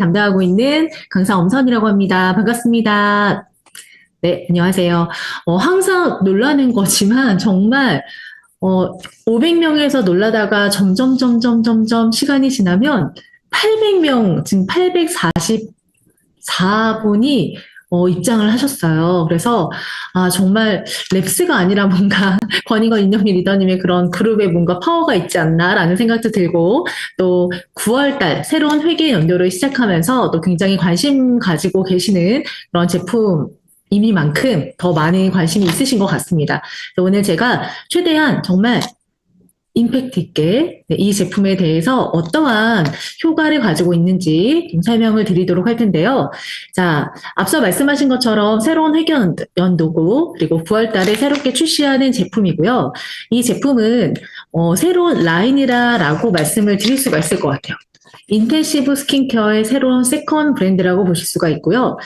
담당하고 있는 강사 엄선이라고 합니다. 반갑습니다. 네, 안녕하세요. 항상 놀라는 거지만 정말 500명에서 놀라다가 점점 시간이 지나면 800명, 지금 844분이 입장을 하셨어요. 그래서 정말 랩스가 아니라 뭔가 권익원 인영미 리더님의 그런 그룹에 뭔가 파워가 있지 않나라는 생각도 들고, 또 9월달 새로운 회계 연도를 시작하면서 또 굉장히 관심 가지고 계시는 그런 제품이니만큼 더 많은 관심이 있으신 것 같습니다. 오늘 제가 최대한 정말 임팩트 있게 이 제품에 대해서 어떠한 효과를 가지고 있는지 좀 설명을 드리도록 할 텐데요. 자, 앞서 말씀하신 것처럼 새로운 회계연도고, 그리고 9월 달에 새롭게 출시하는 제품이고요. 이 제품은 새로운 라인이라고 말씀을 드릴 수가 있을 것 같아요. 인텐시브 스킨케어의 새로운 세컨 브랜드라고 보실 수가 있고요.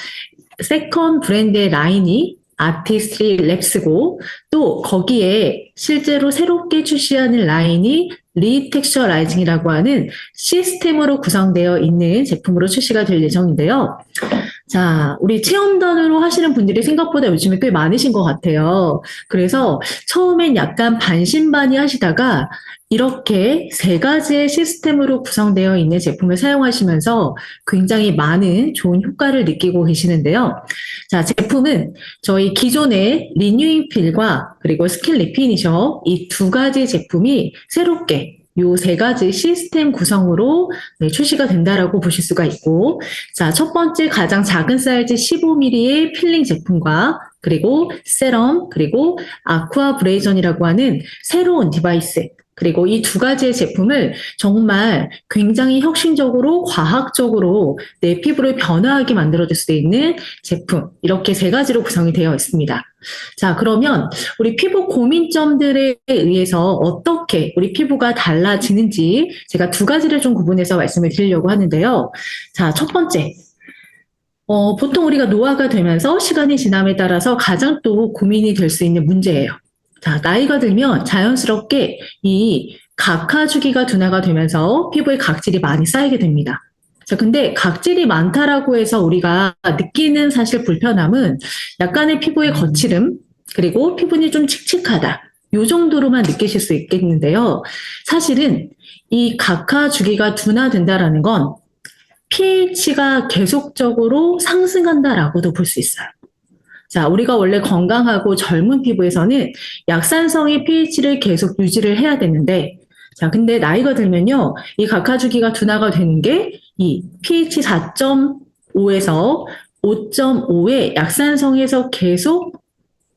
세컨 브랜드의 라인이 아티스트리 랩스고, 또 거기에 실제로 새롭게 출시하는 라인이 리텍스처라이징이라고 하는 시스템으로 구성되어 있는 제품으로 출시가 될 예정인데요. 자, 우리 체험단으로 하시는 분들이 생각보다 요즘에 꽤 많으신 것 같아요. 그래서 처음엔 약간 반신반의 하시다가 이렇게 세 가지의 시스템으로 구성되어 있는 제품을 사용하시면서 굉장히 많은 좋은 효과를 느끼고 계시는데요. 자, 제품은 저희 기존의 리뉴잉 필과 그리고 스킨 리피니셔 이 두 가지 제품이 새롭게 요 세 가지 시스템 구성으로 출시가 된다라고 보실 수가 있고, 자, 첫 번째 가장 작은 사이즈 15mm의 필링 제품과 그리고 세럼, 그리고 아쿠아 브레이전이라고 하는 새로운 디바이스, 그리고 이 두 가지의 제품을 정말 굉장히 혁신적으로 과학적으로 내 피부를 변화하게 만들어줄 수 있는 제품, 이렇게 세 가지로 구성이 되어 있습니다. 자, 그러면 우리 피부 고민점들에 의해서 어떻게 우리 피부가 달라지는지 제가 두 가지를 좀 구분해서 말씀을 드리려고 하는데요. 자, 첫 번째. 보통 우리가 노화가 되면서 시간이 지남에 따라서 가장 또 고민이 될 수 있는 문제예요. 자, 나이가 들면 자연스럽게 이 각화 주기가 둔화가 되면서 피부에 각질이 많이 쌓이게 됩니다. 자, 근데 각질이 많다라고 해서 우리가 느끼는 사실 불편함은 약간의 피부의 거칠음, 그리고 피부는 좀 칙칙하다, 요 정도로만 느끼실 수 있겠는데요. 사실은 이 각화 주기가 둔화된다라는 건 pH가 계속적으로 상승한다라고도 볼 수 있어요. 자, 우리가 원래 건강하고 젊은 피부에서는 약산성의 pH를 계속 유지를 해야 되는데, 자, 근데 나이가 들면요, 이 각화 주기가 둔화가 되는 게 이 pH 4.5에서 5.5의 약산성에서 계속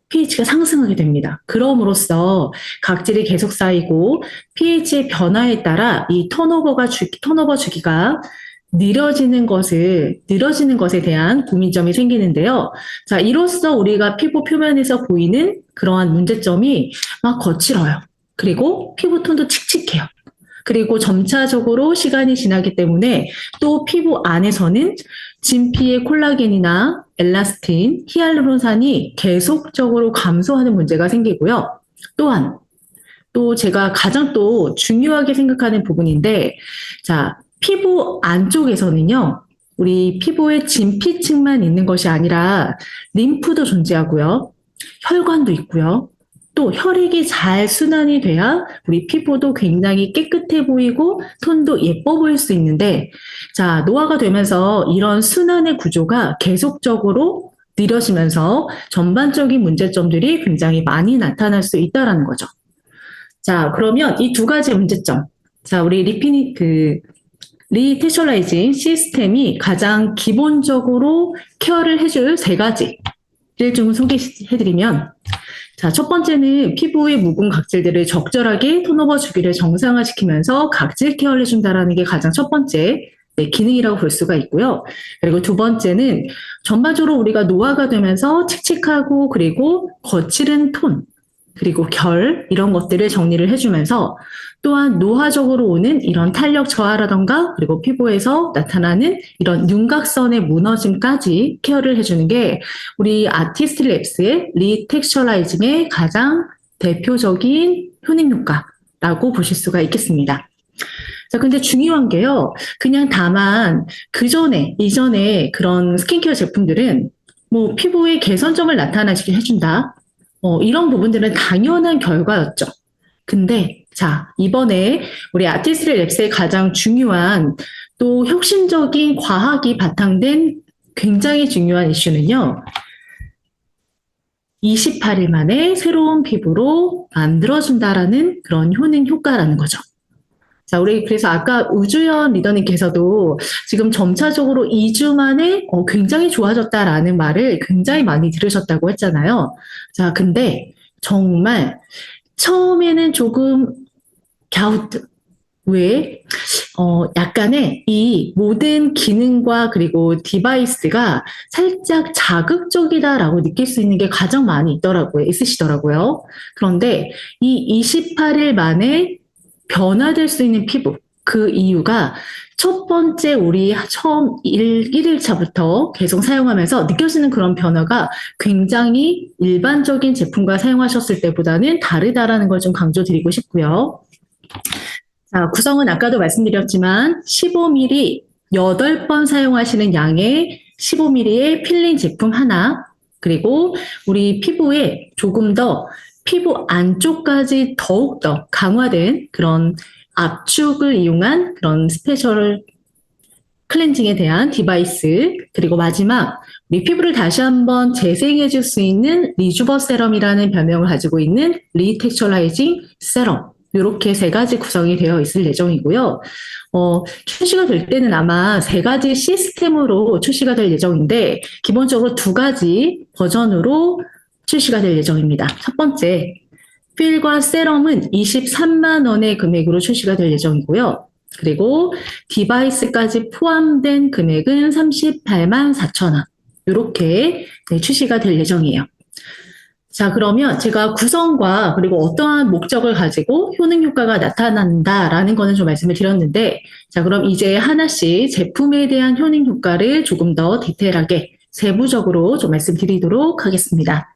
pH가 상승하게 됩니다. 그럼으로써 각질이 계속 쌓이고 pH의 변화에 따라 이 턴오버 주기가 늘어지는 것에 대한 고민점이 생기는데요. 자, 이로써 우리가 피부 표면에서 보이는 그러한 문제점이 막 거칠어요. 그리고 피부톤도 칙칙해요. 그리고 점차적으로 시간이 지나기 때문에 또 피부 안에서는 진피의 콜라겐이나 엘라스틴, 히알루론산이 계속적으로 감소하는 문제가 생기고요. 또한 또 제가 가장 또 중요하게 생각하는 부분인데, 자, 피부 안쪽에서는요, 우리 피부의 진피층만 있는 것이 아니라 림프도 존재하고요, 혈관도 있고요, 또 혈액이 잘 순환이 돼야 우리 피부도 굉장히 깨끗해 보이고 톤도 예뻐 보일 수 있는데, 자, 노화가 되면서 이런 순환의 구조가 계속적으로 느려지면서 전반적인 문제점들이 굉장히 많이 나타날 수 있다는 거죠. 자, 그러면 이 두 가지 문제점. 자, 우리 리테셜라이징 시스템이 가장 기본적으로 케어를 해줄 세 가지를 좀 소개해드리면, 자, 첫 번째는 피부의 묵은 각질들을 적절하게 톤오버 주기를 정상화시키면서 각질 케어를 해준다는 게 가장 첫 번째 기능이라고 볼 수가 있고요. 그리고 두 번째는 전반적으로 우리가 노화가 되면서 칙칙하고 그리고 거칠은 톤, 그리고 결, 이런 것들을 정리를 해주면서 또한 노화적으로 오는 이런 탄력 저하라던가 그리고 피부에서 나타나는 이런 윤곽선의 무너짐까지 케어를 해주는 게 우리 아티스트 랩스의 리텍스처라이징의 가장 대표적인 효능 효과라고 보실 수가 있겠습니다. 자, 근데 중요한 게요. 그냥 다만 이전에 그런 스킨케어 제품들은 뭐 피부의 개선점을 나타나게 해준다. 이런 부분들은 당연한 결과였죠. 근데 자, 이번에 우리 아티스트 랩스의 가장 중요한 또 혁신적인 과학이 바탕된 굉장히 중요한 이슈는요. 28일 만에 새로운 피부로 만들어준다라는 그런 효능 효과라는 거죠. 자, 우리 그래서 아까 우주연 리더님께서도 지금 점차적으로 2주 만에 굉장히 좋아졌다라는 말을 굉장히 많이 들으셨다고 했잖아요. 자, 근데 정말 처음에는 조금 갸우트, 왜? 약간의 이 모든 기능과 그리고 디바이스가 살짝 자극적이다라고 느낄 수 있는 게 가장 많이 있으시더라고요. 그런데 이 28일 만에 변화될 수 있는 피부, 그 이유가 첫 번째 우리 처음 1일차부터 계속 사용하면서 느껴지는 그런 변화가 굉장히 일반적인 제품과 사용하셨을 때보다는 다르다라는 걸 좀 강조드리고 싶고요. 자, 구성은 아까도 말씀드렸지만 15ml 8번 사용하시는 양의 15ml의 필링 제품 하나, 그리고 우리 피부에 조금 더 피부 안쪽까지 더욱더 강화된 그런 압축을 이용한 그런 스페셜 클렌징에 대한 디바이스, 그리고 마지막 우리 피부를 다시 한번 재생해 줄 수 있는 리주버 세럼이라는 별명을 가지고 있는 리텍처라이징 세럼, 이렇게 세 가지 구성이 되어 있을 예정이고요. 출시가 될 때는 아마 세 가지 시스템으로 출시가 될 예정인데 기본적으로 두 가지 버전으로 출시가 될 예정입니다. 첫 번째, 필과 세럼은 23만 원의 금액으로 출시가 될 예정이고요. 그리고 디바이스까지 포함된 금액은 38만 4천 원. 이렇게 출시가 될 예정이에요. 자, 그러면 제가 구성과 그리고 어떠한 목적을 가지고 효능 효과가 나타난다라는 거는 좀 말씀을 드렸는데, 자, 그럼 이제 하나씩 제품에 대한 효능 효과를 조금 더 디테일하게 세부적으로 좀 말씀드리도록 하겠습니다.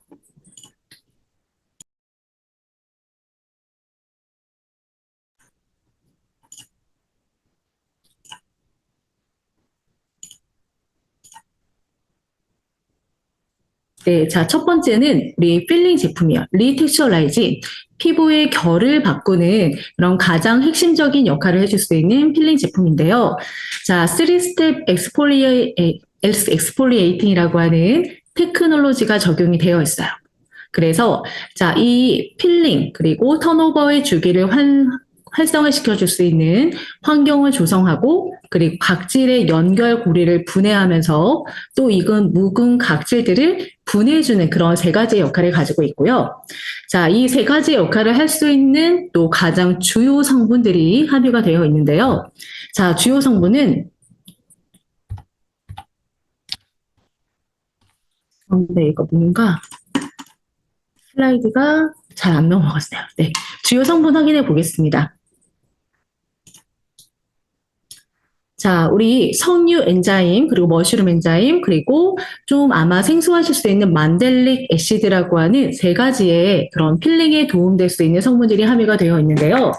네, 자, 첫 번째는 우리 필링 제품이요. 리텍처라이징. 피부의 결을 바꾸는 그런 가장 핵심적인 역할을 해줄 수 있는 필링 제품인데요. 자, 3스텝 엑스폴리에이팅이라고 하는 테크놀로지가 적용이 되어 있어요. 그래서 자, 이 필링 그리고 턴오버의 주기를 활성화시켜 줄 수 있는 환경을 조성하고, 그리고 각질의 연결 고리를 분해하면서 또 익은 묵은 각질들을 분해해주는 그런 세 가지의 역할을 가지고 있고요. 자, 이 세 가지 역할을 할 수 있는 또 가장 주요 성분들이 함유가 되어 있는데요. 자, 주요 성분은 네, 이거 뭔가 슬라이드가 잘 안 넘어갔어요. 네, 주요 성분 확인해 보겠습니다. 자, 우리 석류 엔자임, 그리고 머쉬룸 엔자임, 그리고 좀 아마 생소하실 수 있는 만델릭 애시드라고 하는 세 가지의 그런 필링에 도움될 수 있는 성분들이 함유가 되어 있는데요.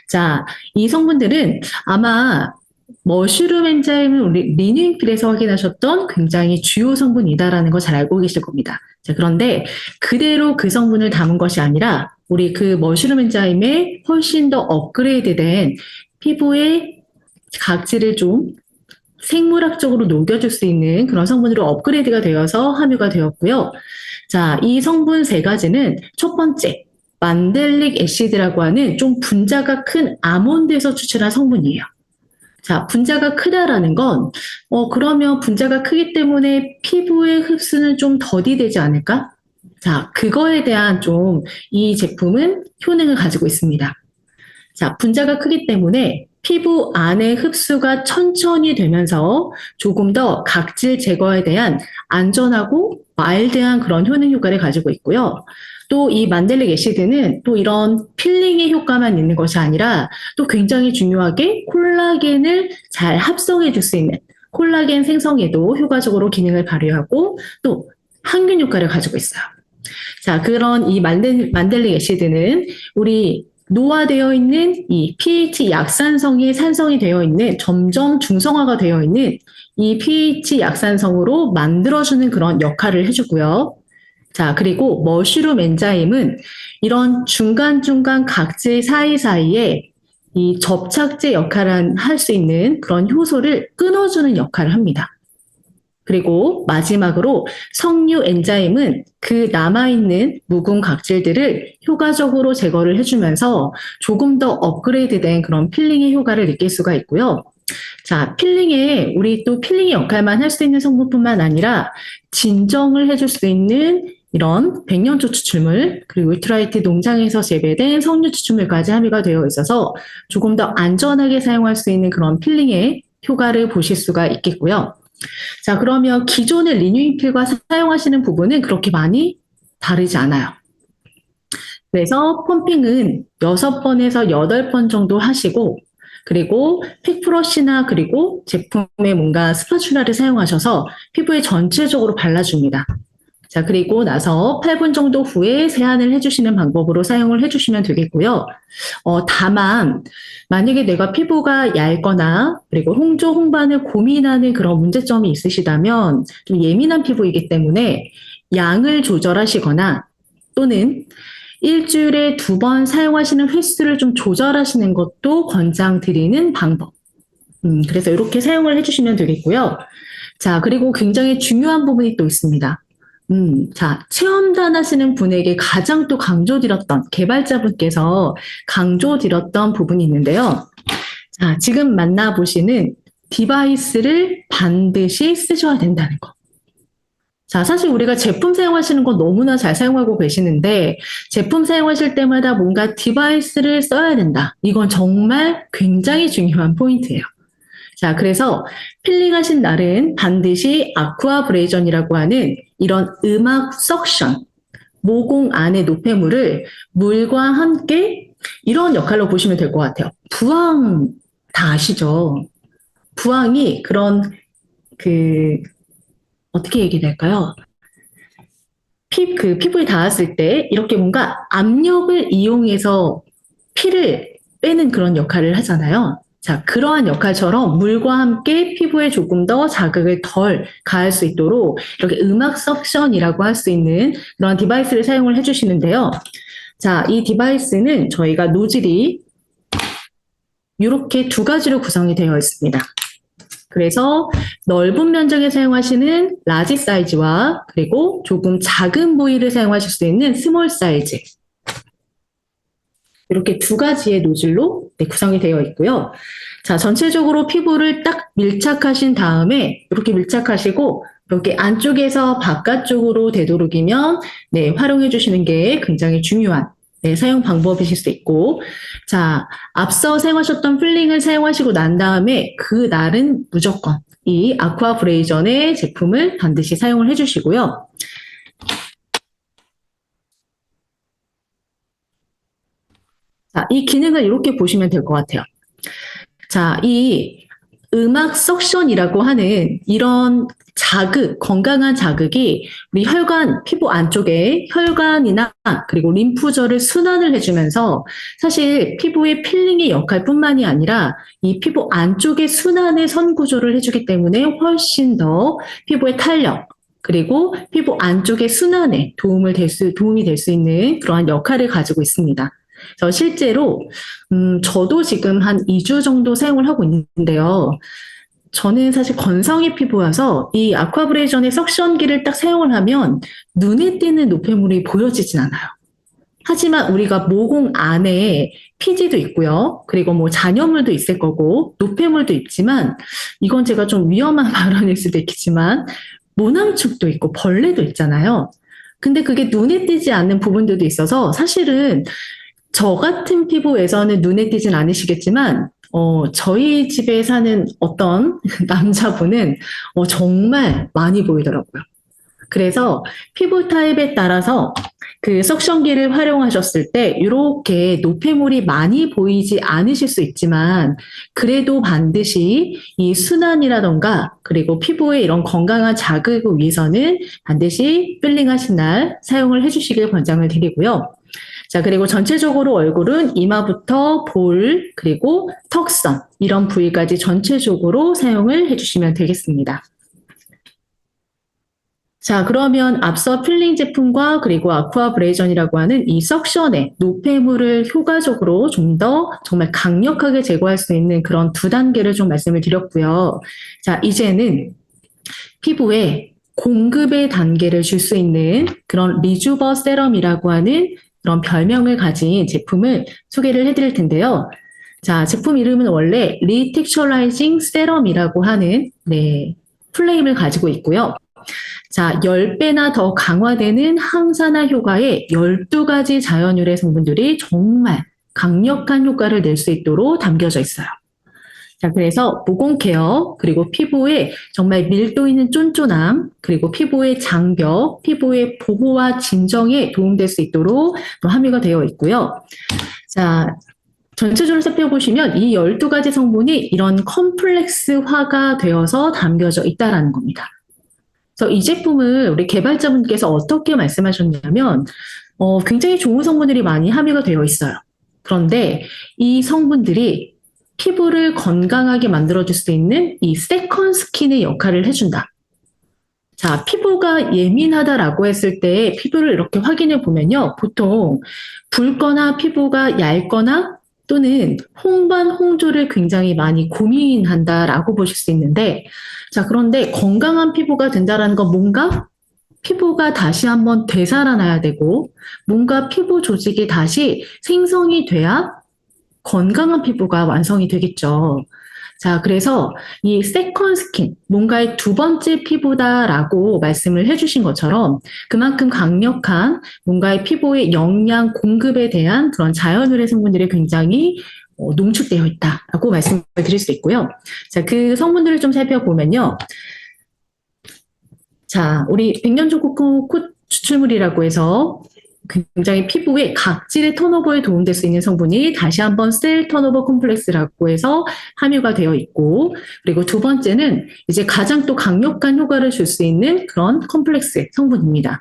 자, 이 성분들은 아마 머쉬룸 엔자임은 우리 리뉴잉필에서 확인하셨던 굉장히 주요 성분이다라는 거 잘 알고 계실 겁니다. 자, 그런데 그대로 그 성분을 담은 것이 아니라 우리 그 머쉬룸 엔자임에 훨씬 더 업그레이드된 피부의 각질을 좀 생물학적으로 녹여줄 수 있는 그런 성분으로 업그레이드가 되어서 함유가 되었고요. 자, 이 성분 세 가지는 첫 번째, 만델릭 애시드라고 하는 좀 분자가 큰 아몬드에서 추출한 성분이에요. 자, 분자가 크다라는 건, 그러면 분자가 크기 때문에 피부의 흡수는 좀 더디 되지 않을까? 자, 그거에 대한 좀 이 제품은 효능을 가지고 있습니다. 자, 분자가 크기 때문에 피부 안에 흡수가 천천히 되면서 조금 더 각질 제거에 대한 안전하고 마일드한 그런 효능 효과를 가지고 있고요. 또 이 만델릭 애시드는 또 이런 필링의 효과만 있는 것이 아니라 또 굉장히 중요하게 콜라겐을 잘 합성해 줄 수 있는 콜라겐 생성에도 효과적으로 기능을 발휘하고 또 항균 효과를 가지고 있어요. 자, 그런 이 만델릭 애시드는 우리 노화되어 있는 이 pH 약산성이 산성이 되어 있는 점점 중성화가 되어 있는 이 pH 약산성으로 만들어주는 그런 역할을 해주고요. 자, 그리고 머쉬룸 엔자임은 이런 중간중간 각질 사이사이에 이 접착제 역할을 할 수 있는 그런 효소를 끊어주는 역할을 합니다. 그리고 마지막으로 석류 엔자임은 그 남아있는 묵은 각질들을 효과적으로 제거를 해주면서 조금 더 업그레이드된 그런 필링의 효과를 느낄 수가 있고요. 자, 필링에 우리 또 필링의 역할만 할 수 있는 성분뿐만 아니라 진정을 해줄 수 있는 이런 백년초 추출물 그리고 위트라이트 농장에서 재배된 석류 추출물까지 함유가 되어 있어서 조금 더 안전하게 사용할 수 있는 그런 필링의 효과를 보실 수가 있겠고요. 자, 그러면 기존의 리뉴잉 필과 사용하시는 부분은 그렇게 많이 다르지 않아요. 그래서 펌핑은 6번에서 8번 정도 하시고 그리고 팩브러쉬나 그리고 제품에 뭔가 스파츌라를 사용하셔서 피부에 전체적으로 발라줍니다. 자, 그리고 나서 8분 정도 후에 세안을 해주시는 방법으로 사용을 해주시면 되겠고요. 다만 만약에 내가 피부가 얇거나 그리고 홍조, 홍반을 고민하는 그런 문제점이 있으시다면 좀 예민한 피부이기 때문에 양을 조절하시거나 또는 일주일에 2번 사용하시는 횟수를 좀 조절하시는 것도 권장드리는 방법. 그래서 이렇게 사용을 해주시면 되겠고요. 자, 그리고 굉장히 중요한 부분이 또 있습니다. 자, 체험단 하시는 분에게 가장 또 강조드렸던, 개발자분께서 강조드렸던 부분이 있는데요. 자, 지금 만나보시는 디바이스를 반드시 쓰셔야 된다는 거. 자, 사실 우리가 제품 사용하시는 건 너무나 잘 사용하고 계시는데, 제품 사용하실 때마다 뭔가 디바이스를 써야 된다. 이건 정말 굉장히 중요한 포인트예요. 자, 그래서 필링하신 날은 반드시 아쿠아브레이전이라고 하는 이런 음악 석션, 모공 안의 노폐물을 물과 함께 이런 역할로 보시면 될 것 같아요. 부항 다 아시죠? 부항이 그런 어떻게 얘기될까요? 피부에 닿았을 때 이렇게 뭔가 압력을 이용해서 피를 빼는 그런 역할을 하잖아요. 자, 그러한 역할처럼 물과 함께 피부에 조금 더 자극을 덜 가할 수 있도록 이렇게 음악 석션이라고 할 수 있는 그런 디바이스를 사용을 해주시는데요. 자, 이 디바이스는 저희가 노즐이 이렇게 2가지로 구성이 되어 있습니다. 그래서 넓은 면적에 사용하시는 라지 사이즈와 그리고 조금 작은 부위를 사용하실 수 있는 스몰 사이즈. 이렇게 2가지의 노즐로 구성이 되어 있고요. 자, 전체적으로 피부를 딱 밀착하신 다음에 이렇게 밀착하시고 이렇게 안쪽에서 바깥쪽으로 되도록이면 활용해 주시는 게 굉장히 중요한 사용 방법이실 수 있고, 자, 앞서 사용하셨던 필링을 사용하시고 난 다음에 그 날은 무조건 이 아쿠아브레이전의 제품을 반드시 사용을 해주시고요. 자, 이 기능을 이렇게 보시면 될 것 같아요. 자, 이 음악 석션이라고 하는 이런 자극, 건강한 자극이 우리 혈관, 피부 안쪽에 혈관이나 그리고 림프절을 순환을 해주면서 사실 피부의 필링의 역할뿐만이 아니라 이 피부 안쪽의 순환의 선구조를 해주기 때문에 훨씬 더 피부의 탄력, 그리고 피부 안쪽의 순환에 도움이 될 수 있는 그러한 역할을 가지고 있습니다. 그래서 실제로 저도 지금 한 2주 정도 사용을 하고 있는데요. 저는 사실 건성의 피부여서 이 아쿠아브레이전의 석션기를 딱 사용을 하면 눈에 띄는 노폐물이 보여지진 않아요. 하지만 우리가 모공 안에 피지도 있고요. 그리고 뭐 잔여물도 있을 거고 노폐물도 있지만 이건 제가 좀 위험한 발언일 수도 있겠지만 모낭축도 있고 벌레도 있잖아요. 근데 그게 눈에 띄지 않는 부분들도 있어서 사실은 저 같은 피부에서는 눈에 띄진 않으시겠지만 저희 집에 사는 어떤 남자분은 정말 많이 보이더라고요. 그래서 피부 타입에 따라서 그 석션기를 활용하셨을 때 이렇게 노폐물이 많이 보이지 않으실 수 있지만 그래도 반드시 이 순환이라던가 그리고 피부의 이런 건강한 자극을 위해서는 반드시 필링하신 날 사용을 해주시길 권장을 드리고요. 자, 그리고 전체적으로 얼굴은 이마부터 볼, 그리고 턱선, 이런 부위까지 전체적으로 사용을 해주시면 되겠습니다. 자, 그러면 앞서 필링 제품과 그리고 아쿠아브레이전이라고 하는 이 석션의 노폐물을 효과적으로 좀 더 정말 강력하게 제거할 수 있는 그런 두 단계를 좀 말씀을 드렸고요. 자, 이제는 피부에 공급의 단계를 줄 수 있는 그런 리주버 세럼이라고 하는 그런 별명을 가진 제품을 소개를 해드릴 텐데요. 자, 제품 이름은 원래 리텍처라이징 세럼이라고 하는 플레임을 가지고 있고요. 자, 10배나 더 강화되는 항산화 효과의 12가지 자연유래 성분들이 정말 강력한 효과를 낼 수 있도록 담겨져 있어요. 자, 그래서 모공 케어, 그리고 피부에 정말 밀도 있는 쫀쫀함, 그리고 피부의 장벽, 피부의 보호와 진정에 도움될 수 있도록 함유가 되어 있고요. 자, 전체적으로 살펴보시면 이 12가지 성분이 이런 컴플렉스화가 되어서 담겨져 있다는 겁니다. 그래서 이 제품을 우리 개발자분께서 어떻게 말씀하셨냐면 굉장히 좋은 성분들이 많이 함유가 되어 있어요. 그런데 이 성분들이 피부를 건강하게 만들어줄 수 있는 이 세컨 스킨의 역할을 해준다. 자, 피부가 예민하다라고 했을 때 피부를 이렇게 확인해 보면요. 보통 붉거나 피부가 얇거나 또는 홍반, 홍조를 굉장히 많이 고민한다라고 보실 수 있는데, 자, 그런데 건강한 피부가 된다라는 건 뭔가 피부가 다시 한번 되살아나야 되고, 뭔가 피부 조직이 다시 생성이 돼야 건강한 피부가 완성이 되겠죠. 자, 그래서 이 세컨 스킨, 뭔가의 두 번째 피부다라고 말씀을 해주신 것처럼 그만큼 강력한 뭔가의 피부의 영양 공급에 대한 그런 자연유래 성분들이 굉장히 농축되어 있다라고 말씀을 드릴 수 있고요. 자, 그 성분들을 좀 살펴보면요. 자, 우리 백년초코 추출물이라고 해서 굉장히 피부의 각질의 턴오버에 도움될 수 있는 성분이 다시 한번 셀 턴오버 콤플렉스라고 해서 함유가 되어 있고, 그리고 두 번째는 이제 가장 또 강력한 효과를 줄 수 있는 그런 콤플렉스 성분입니다.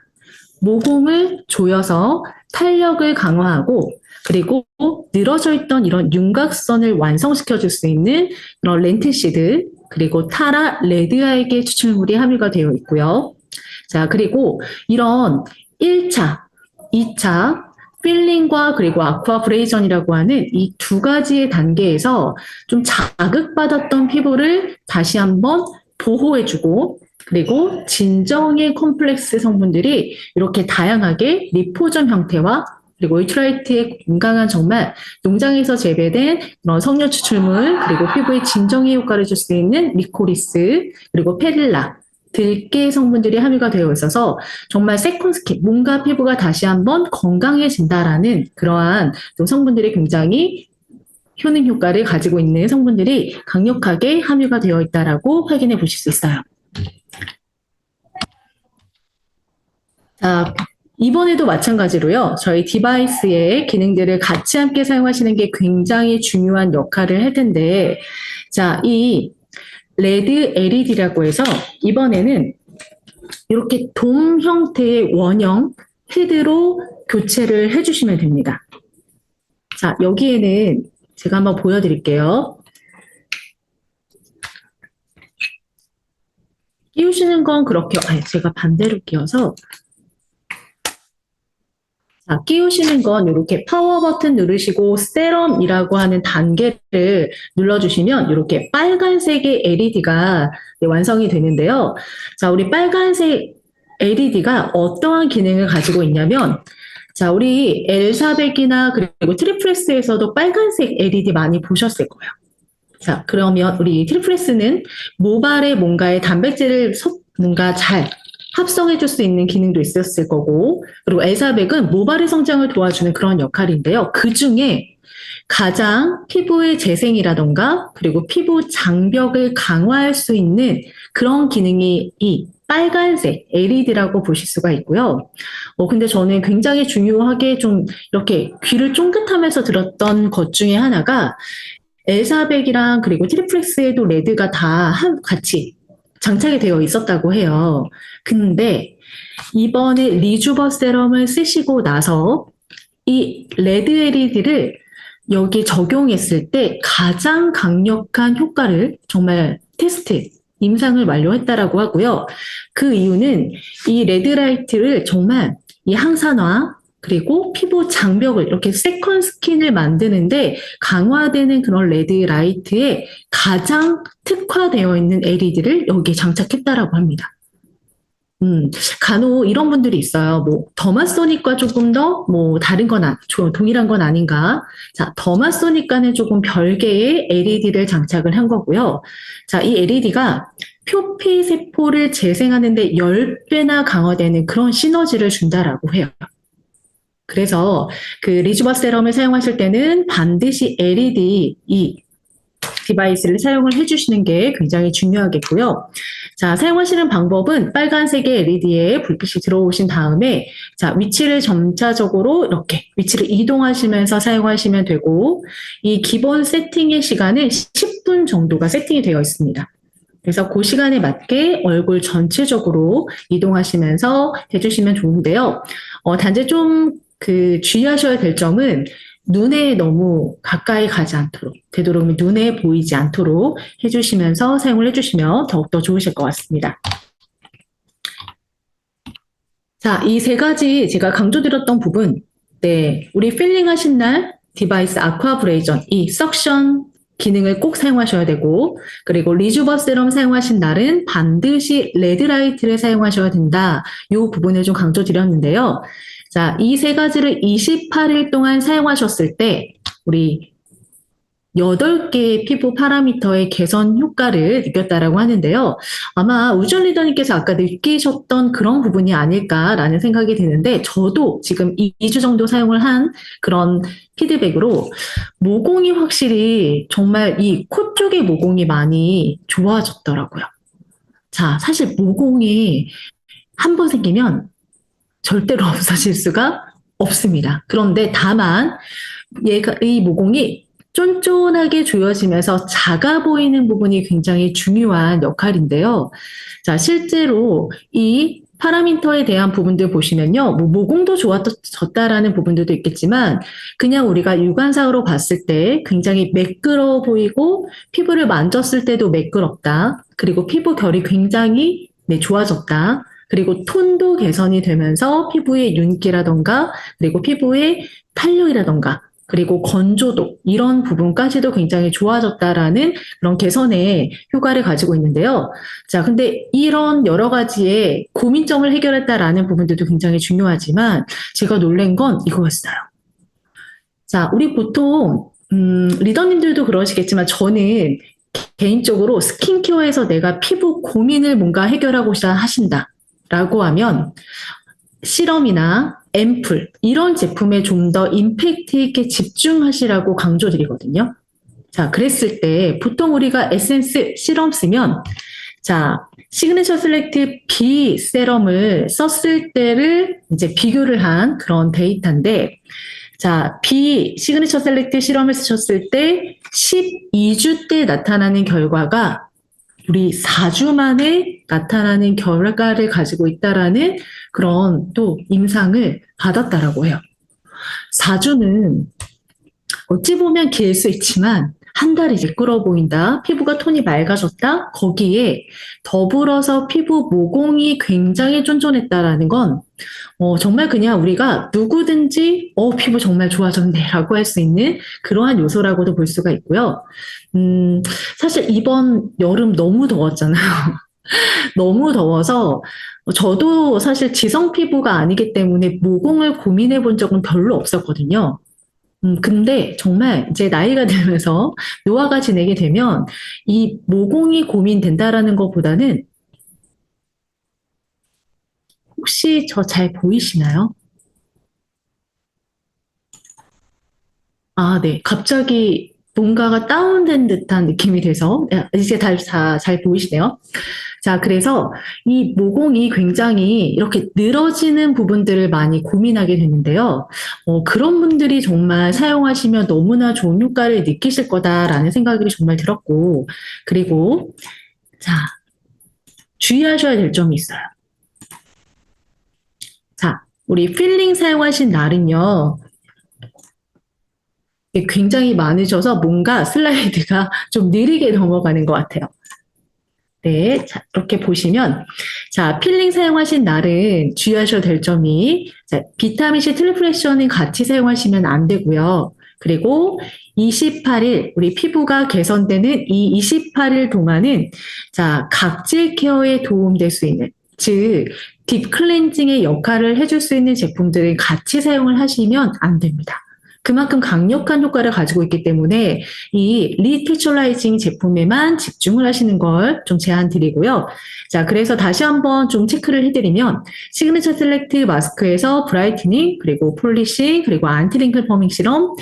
모공을 조여서 탄력을 강화하고, 그리고 늘어져 있던 이런 윤곽선을 완성시켜 줄 수 있는 그런 렌틸시드, 그리고 타라 레드알게 추출물이 함유가 되어 있고요. 자, 그리고 이런 1차, 2차 필링과 그리고 아쿠아브레이전이라고 하는 이 두 가지의 단계에서 좀 자극받았던 피부를 다시 한번 보호해주고, 그리고 진정의 콤플렉스 성분들이 이렇게 다양하게 리포점 형태와 그리고 울트라이트의 건강한 정말 농장에서 재배된 그런 석류 추출물, 그리고 피부에 진정의 효과를 줄 수 있는 리코리스, 그리고 페릴라, 들깨 성분들이 함유가 되어 있어서 정말 세컨 스킨, 뭔가 피부가 다시 한번 건강해진다라는 그러한 성분들이 굉장히 효능 효과를 가지고 있는 성분들이 강력하게 함유가 되어 있다라고 확인해 보실 수 있어요. 자, 이번에도 마찬가지로요. 저희 디바이스의 기능들을 같이 함께 사용하시는 게 굉장히 중요한 역할을 할 텐데, 자, 이 레드 LED라고 해서 이번에는 이렇게 돔 형태의 원형 헤드로 교체를 해주시면 됩니다. 자, 여기에는 제가 한번 보여드릴게요. 끼우시는 건 그렇게, 제가 반대로 끼워서, 자, 끼우시는 건 이렇게 파워 버튼 누르시고 세럼이라고 하는 단계를 눌러주시면 이렇게 빨간색의 LED가 완성이 되는데요. 자, 우리 빨간색 LED가 어떠한 기능을 가지고 있냐면, 자, 우리 엘사백이나 그리고 트리플렉스에서도 빨간색 LED 많이 보셨을 거예요. 자, 그러면 우리 트리플렉스는 모발에 뭔가의 단백질을 뭔가 잘 합성해 줄 수 있는 기능도 있었을 거고, 그리고 엘사백은 모발의 성장을 도와주는 그런 역할인데요. 그 중에 가장 피부의 재생이라던가 그리고 피부 장벽을 강화할 수 있는 그런 기능이 이 빨간색 LED라고 보실 수가 있고요. 근데 저는 굉장히 중요하게 좀 이렇게 귀를 쫑긋하면서 들었던 것 중에 하나가 엘사백이랑 그리고 트리플렉스에도 레드가 다 같이 장착이 되어 있었다고 해요. 근데 이번에 리주버 세럼을 쓰시고 나서 이 레드 LED를 여기에 적용했을 때 가장 강력한 효과를 정말 테스트, 임상을 완료했다라고 하고요. 그 이유는 이 레드라이트를 정말 이 항산화, 그리고 피부 장벽을 이렇게 세컨 스킨을 만드는데 강화되는 그런 레드라이트에 가장 특화되어 있는 LED를 여기에 장착했다라고 합니다. 간혹 이런 분들이 있어요. 뭐, 더마소닉과 조금 더, 뭐, 다른 건, 동일한 건 아닌가. 자, 더마소닉과는 조금 별개의 LED를 장착을 한 거고요. 자, 이 LED가 표피세포를 재생하는데 10배나 강화되는 그런 시너지를 준다라고 해요. 그래서 그 리주버 세럼을 사용하실 때는 반드시 LED, 이 디바이스를 사용을 해주시는 게 굉장히 중요하겠고요. 자, 사용하시는 방법은 빨간색의 LED에 불빛이 들어오신 다음에 자, 위치를 점차적으로 이렇게 위치를 이동하시면서 사용하시면 되고 이 기본 세팅의 시간은 10분 정도가 세팅이 되어 있습니다. 그래서 그 시간에 맞게 얼굴 전체적으로 이동하시면서 해주시면 좋은데요. 단지 좀 주의하셔야 될 점은 눈에 너무 가까이 가지 않도록, 되도록 눈에 보이지 않도록 해주시면서 사용을 해주시면 더욱더 좋으실 것 같습니다. 자, 이 세 가지 제가 강조드렸던 부분, 네, 우리 필링 하신 날 디바이스 아쿠아브레이전, 이 석션 기능을 꼭 사용하셔야 되고, 그리고 리주버 세럼 사용하신 날은 반드시 레드라이트를 사용하셔야 된다. 이 부분을 좀 강조드렸는데요. 자, 이 세 가지를 28일 동안 사용하셨을 때 우리 8개의 피부 파라미터의 개선 효과를 느꼈다라고 하는데요. 아마 우주원 리더님께서 아까 느끼셨던 그런 부분이 아닐까라는 생각이 드는데 저도 지금 2주 정도 사용을 한 그런 피드백으로 모공이 확실히 정말 이 코 쪽의 모공이 많이 좋아졌더라고요. 자, 사실 모공이 한 번 생기면 절대로 없어질 수가 없습니다. 그런데 다만 이 모공이 쫀쫀하게 조여지면서 작아 보이는 부분이 굉장히 중요한 역할인데요. 자, 실제로 이 파라미터에 대한 부분들 보시면요. 뭐 모공도 좋아졌다라는 부분들도 있겠지만 그냥 우리가 육안상으로 봤을 때 굉장히 매끄러워 보이고 피부를 만졌을 때도 매끄럽다. 그리고 피부 결이 굉장히 좋아졌다. 그리고 톤도 개선이 되면서 피부의 윤기라던가 그리고 피부의 탄력이라던가 그리고 건조도 이런 부분까지도 굉장히 좋아졌다라는 그런 개선의 효과를 가지고 있는데요. 자, 근데 이런 여러 가지의 고민점을 해결했다라는 부분들도 굉장히 중요하지만 제가 놀란 건 이거였어요. 자, 우리 보통 리더님들도 그러시겠지만 저는 개인적으로 스킨케어에서 내가 피부 고민을 뭔가 해결하고자 하신다라고 하면 시럼이나 앰플 이런 제품에 좀 더 임팩트 있게 집중하시라고 강조드리거든요. 자, 그랬을 때 보통 우리가 에센스 시럼 쓰면 자, 시그니처 셀렉트 B 세럼을 썼을 때를 이제 비교를 한 그런 데이터인데 자, B 시그니처 셀렉트 시럼을 쓰셨을 때 12주 때 나타나는 결과가 우리 4주 만에 나타나는 결과를 가지고 있다라는 그런 또 임상을 받았다라고 해요. 4주는 어찌 보면 길 수 있지만 한 달이 미끄러워 보인다. 피부가 톤이 맑아졌다. 거기에 더불어서 피부 모공이 굉장히 쫀쫀했다라는 건 정말 그냥 우리가 누구든지 피부 정말 좋아졌네라고 할 수 있는 그러한 요소라고도 볼 수가 있고요. 사실 이번 여름 너무 더웠잖아요. 너무 더워서 저도 사실 지성 피부가 아니기 때문에 모공을 고민해 본 적은 별로 없었거든요. 근데 정말 이제 나이가 들면서 노화가 지내게 되면 이 모공이 고민된다라는 것보다는 혹시 저 잘 보이시나요? 아, 네. 갑자기 뭔가가 다운된 듯한 느낌이 돼서 이제 잘 보이시네요. 자, 그래서 이 모공이 굉장히 이렇게 늘어지는 부분들을 많이 고민하게 되는데요. 그런 분들이 정말 사용하시면 너무나 좋은 효과를 느끼실 거다라는 생각이 정말 들었고, 그리고 자, 주의하셔야 될 점이 있어요. 자, 우리 필링 사용하신 날은요, 굉장히 많으셔서 뭔가 슬라이드가 좀 느리게 넘어가는 것 같아요. 네, 자, 이렇게 보시면, 자, 필링 사용하신 날은 주의하셔도 될 점이, 자, 비타민C 트리프레션은 같이 사용하시면 안 되고요. 그리고 28일, 우리 피부가 개선되는 이 28일 동안은, 자, 각질 케어에 도움될 수 있는, 즉, 딥 클렌징의 역할을 해줄 수 있는 제품들을 같이 사용을 하시면 안 됩니다. 그만큼 강력한 효과를 가지고 있기 때문에 이 리테츄라이징 제품에만 집중을 하시는 걸 좀 제안 드리고요. 자, 그래서 다시 한번 좀 체크를 해드리면 시그니처 셀렉트 마스크에서 브라이트닝, 그리고 폴리싱, 그리고 안티링클 퍼밍 시럼,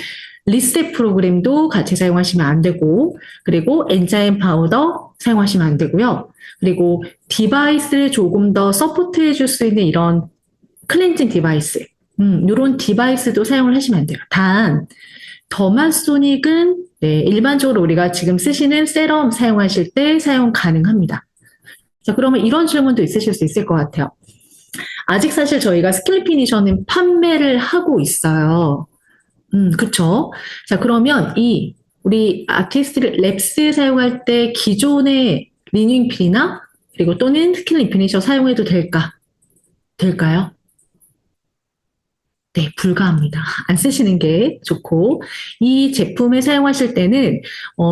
리셋 프로그램도 같이 사용하시면 안 되고, 그리고 엔자임 파우더 사용하시면 안 되고요. 그리고 디바이스를 조금 더 서포트해 줄 수 있는 이런 클렌징 디바이스, 이런 디바이스도 사용을 하시면 안 돼요. 단, 더마소닉은 네, 일반적으로 우리가 지금 쓰시는 세럼 사용하실 때 사용 가능합니다. 자, 그러면 이런 질문도 있으실 수 있을 것 같아요. 아직 사실 저희가 스킬피니셔는 판매를 하고 있어요. 그쵸. 자, 그러면 우리 아티스트 랩스 사용할 때 기존의 리닝 필이나 그리고 또는 스킬 인피니셔 사용해도 될까요? 네, 불가합니다. 안 쓰시는 게 좋고, 이 제품을 사용하실 때는,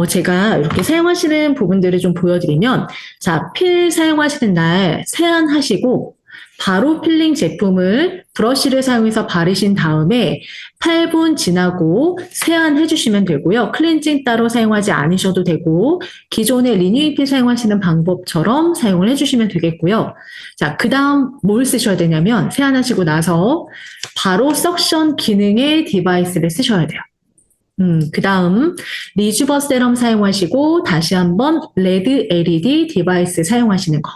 제가 이렇게 사용하시는 부분들을 좀 보여드리면, 자, 필 사용하시는 날 세안하시고, 바로 필링 제품을 브러쉬를 사용해서 바르신 다음에 8분 지나고 세안해 주시면 되고요. 클렌징 따로 사용하지 않으셔도 되고, 기존의 리뉴잉 필 사용하시는 방법처럼 사용을 해 주시면 되겠고요. 자, 그 다음 뭘 쓰셔야 되냐면, 세안하시고 나서 바로 석션 기능의 디바이스를 쓰셔야 돼요. 그 다음 리주버 세럼 사용하시고 다시 한번 레드 LED 디바이스 사용하시는 거.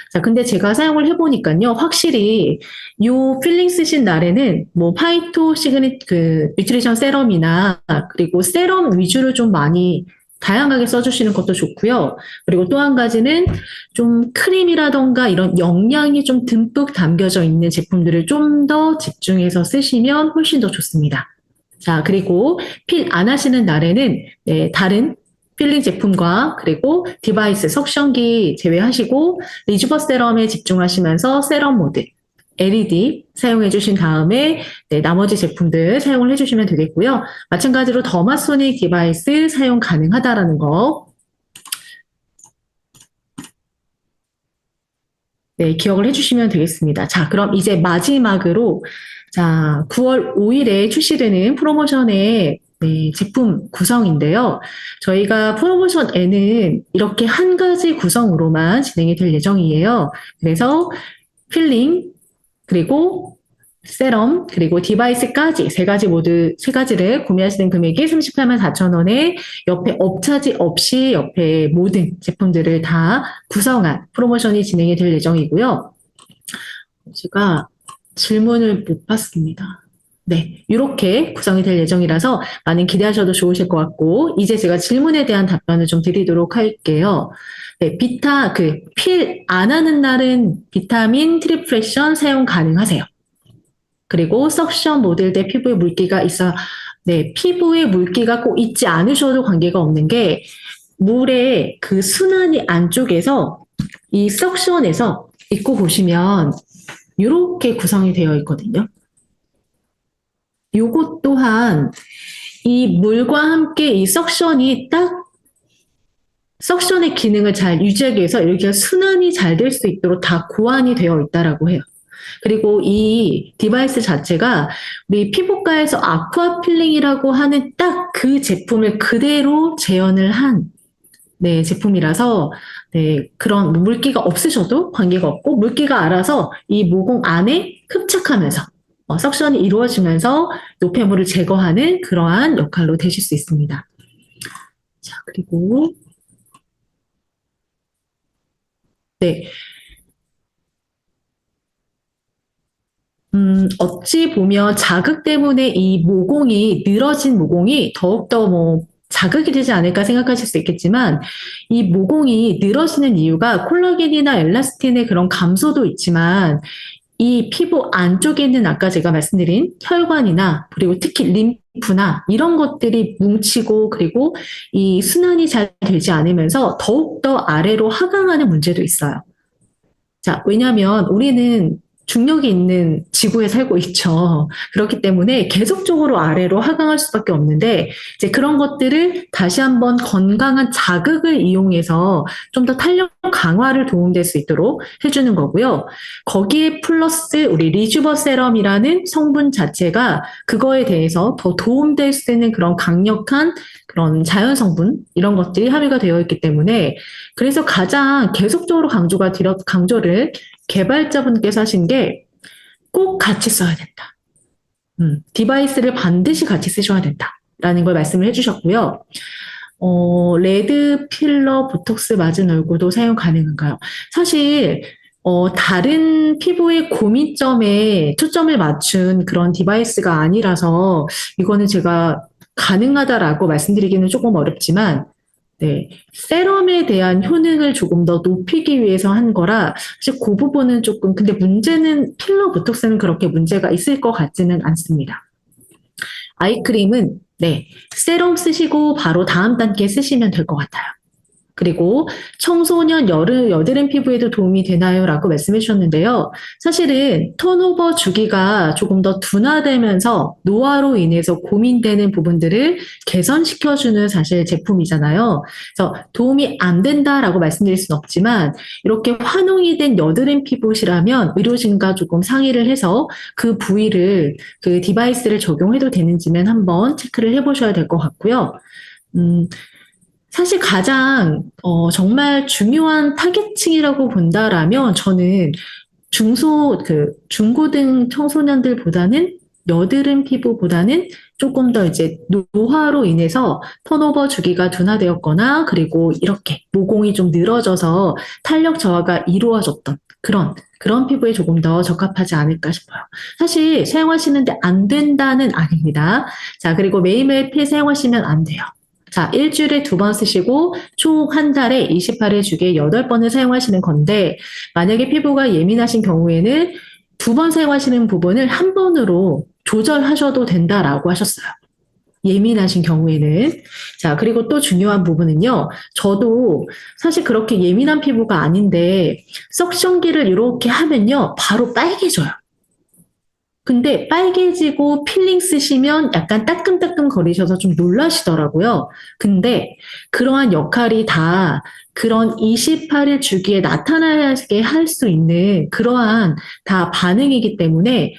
자, 근데 제가 사용을 해보니까요, 확실히 요 필링 쓰신 날에는 뭐 파이토 시그닛 그 뉴트리션 세럼이나 그리고 세럼 위주로 좀 많이 다양하게 써주시는 것도 좋고요. 그리고 또 한 가지는 좀 크림이라던가 이런 영양이 좀 듬뿍 담겨져 있는 제품들을 좀 더 집중해서 쓰시면 훨씬 더 좋습니다. 자, 그리고 필 안 하시는 날에는 네, 다른 필링 제품과 그리고 디바이스 석션기 제외하시고 리주버 세럼에 집중하시면서 세럼 모드 LED 사용해 주신 다음에 네, 나머지 제품들 사용을 해주시면 되겠고요. 마찬가지로 더마소닉 디바이스 사용 가능하다라는 거 네, 기억을 해주시면 되겠습니다. 자, 그럼 이제 마지막으로 자, 9월 5일에 출시되는 프로모션의 네, 제품 구성인데요. 저희가 프로모션에는 이렇게 한 가지 구성으로만 진행이 될 예정이에요. 그래서 필링, 그리고 세럼, 그리고 디바이스까지 세 가지를 구매하시는 금액이 38만 4천 원에 옆에 업차지 없이 옆에 모든 제품들을 다 구성한 프로모션이 진행이 될 예정이고요. 제가 질문을 못 봤습니다. 네, 이렇게 구성이 될 예정이라서 많이 기대하셔도 좋으실 것 같고, 이제 제가 질문에 대한 답변을 좀 드리도록 할게요. 네, 필 안 하는 날은 비타민 트리프레션 사용 가능하세요. 그리고 석션 모델 대 피부에 물기가 있어, 네, 피부에 물기가 꼭 있지 않으셔도 관계가 없는 게, 물의 그 순환이 안쪽에서 이 석션에서 입고 보시면 이렇게 구성이 되어 있거든요. 요것 또한 이 물과 함께 이 석션의 기능을 잘 유지하기 위해서 이렇게 순환이 잘 될 수 있도록 다 고안이 되어 있다라고 해요. 그리고 이 디바이스 자체가 우리 피부과에서 아쿠아 필링이라고 하는 딱 그 제품을 그대로 재현을 한 네, 제품이라서 네, 그런 물기가 없으셔도 관계가 없고 물기가 알아서 이 모공 안에 흡착하면서 석션이 이루어지면서 노폐물을 제거하는 그러한 역할로 되실 수 있습니다. 자, 그리고 네, 어찌 보면 자극 때문에 이 늘어진 모공이 더욱더 뭐 자극이 되지 않을까 생각하실 수 있겠지만 이 모공이 늘어지는 이유가 콜라겐이나 엘라스틴의 그런 감소도 있지만 이 피부 안쪽에 있는 아까 제가 말씀드린 혈관이나 그리고 특히 림프나 이런 것들이 뭉치고 그리고 이 순환이 잘 되지 않으면서 더욱더 아래로 하강하는 문제도 있어요. 자, 왜냐하면 우리는 중력이 있는 지구에 살고 있죠. 그렇기 때문에 계속적으로 아래로 하강할 수밖에 없는데, 이제 그런 것들을 다시 한번 건강한 자극을 이용해서 좀 더 탄력 강화를 도움될 수 있도록 해주는 거고요. 거기에 플러스 우리 리주버 세럼이라는 성분 자체가 그거에 대해서 더 도움될 수 있는 그런 강력한 그런 자연 성분 이런 것들이 함유가 되어 있기 때문에 그래서 가장 계속적으로 강조를 개발자분께서 하신 게 꼭 같이 써야 된다. 디바이스를 반드시 같이 쓰셔야 된다라는 걸 말씀을 해주셨고요. 레드 필러 보톡스 맞은 얼굴도 사용 가능한가요? 사실 다른 피부의 고민점에 초점을 맞춘 그런 디바이스가 아니라서 이거는 제가 가능하다라고 말씀드리기는 조금 어렵지만 네, 세럼에 대한 효능을 조금 더 높이기 위해서 한 거라 사실 그 부분은 조금 근데 문제는 필러 보톡스는 그렇게 문제가 있을 것 같지는 않습니다. 아이크림은 네, 세럼 쓰시고 바로 다음 단계 쓰시면 될 것 같아요. 그리고 청소년 여드름 피부에도 도움이 되나요? 라고 말씀해 주셨는데요. 사실은 턴오버 주기가 조금 더 둔화되면서 노화로 인해서 고민되는 부분들을 개선시켜주는 사실 제품이잖아요. 그래서 도움이 안 된다라고 말씀드릴 수는 없지만 이렇게 환웅이 된 여드름 피부시라면 의료진과 조금 상의를 해서 그 부위를 그 디바이스를 적용해도 되는지는 한번 체크를 해보셔야 될 것 같고요. 사실 가장 정말 중요한 타겟층이라고 본다라면 저는 중고등 청소년들보다는 여드름 피부보다는 조금 더 이제 노화로 인해서 턴오버 주기가 둔화되었거나 그리고 이렇게 모공이 좀 늘어져서 탄력 저하가 이루어졌던 그런 피부에 조금 더 적합하지 않을까 싶어요. 사실 사용하시는데 안 된다는 아닙니다. 자, 그리고 매일매일 필 사용하시면 안 돼요. 자, 일주일에 2번 쓰시고 총 한 달에 28일 주기에 8번을 사용하시는 건데 만약에 피부가 예민하신 경우에는 2번 사용하시는 부분을 한 번으로 조절하셔도 된다라고 하셨어요. 예민하신 경우에는. 자, 그리고 또 중요한 부분은요. 저도 사실 그렇게 예민한 피부가 아닌데 석션기를 이렇게 하면요. 바로 빨개져요. 근데 빨개지고 필링 쓰시면 약간 따끔따끔 거리셔서 좀 놀라시더라고요. 근데 그러한 역할이 다 그런 28일 주기에 나타나게 할 수 있는 그러한 다 반응이기 때문에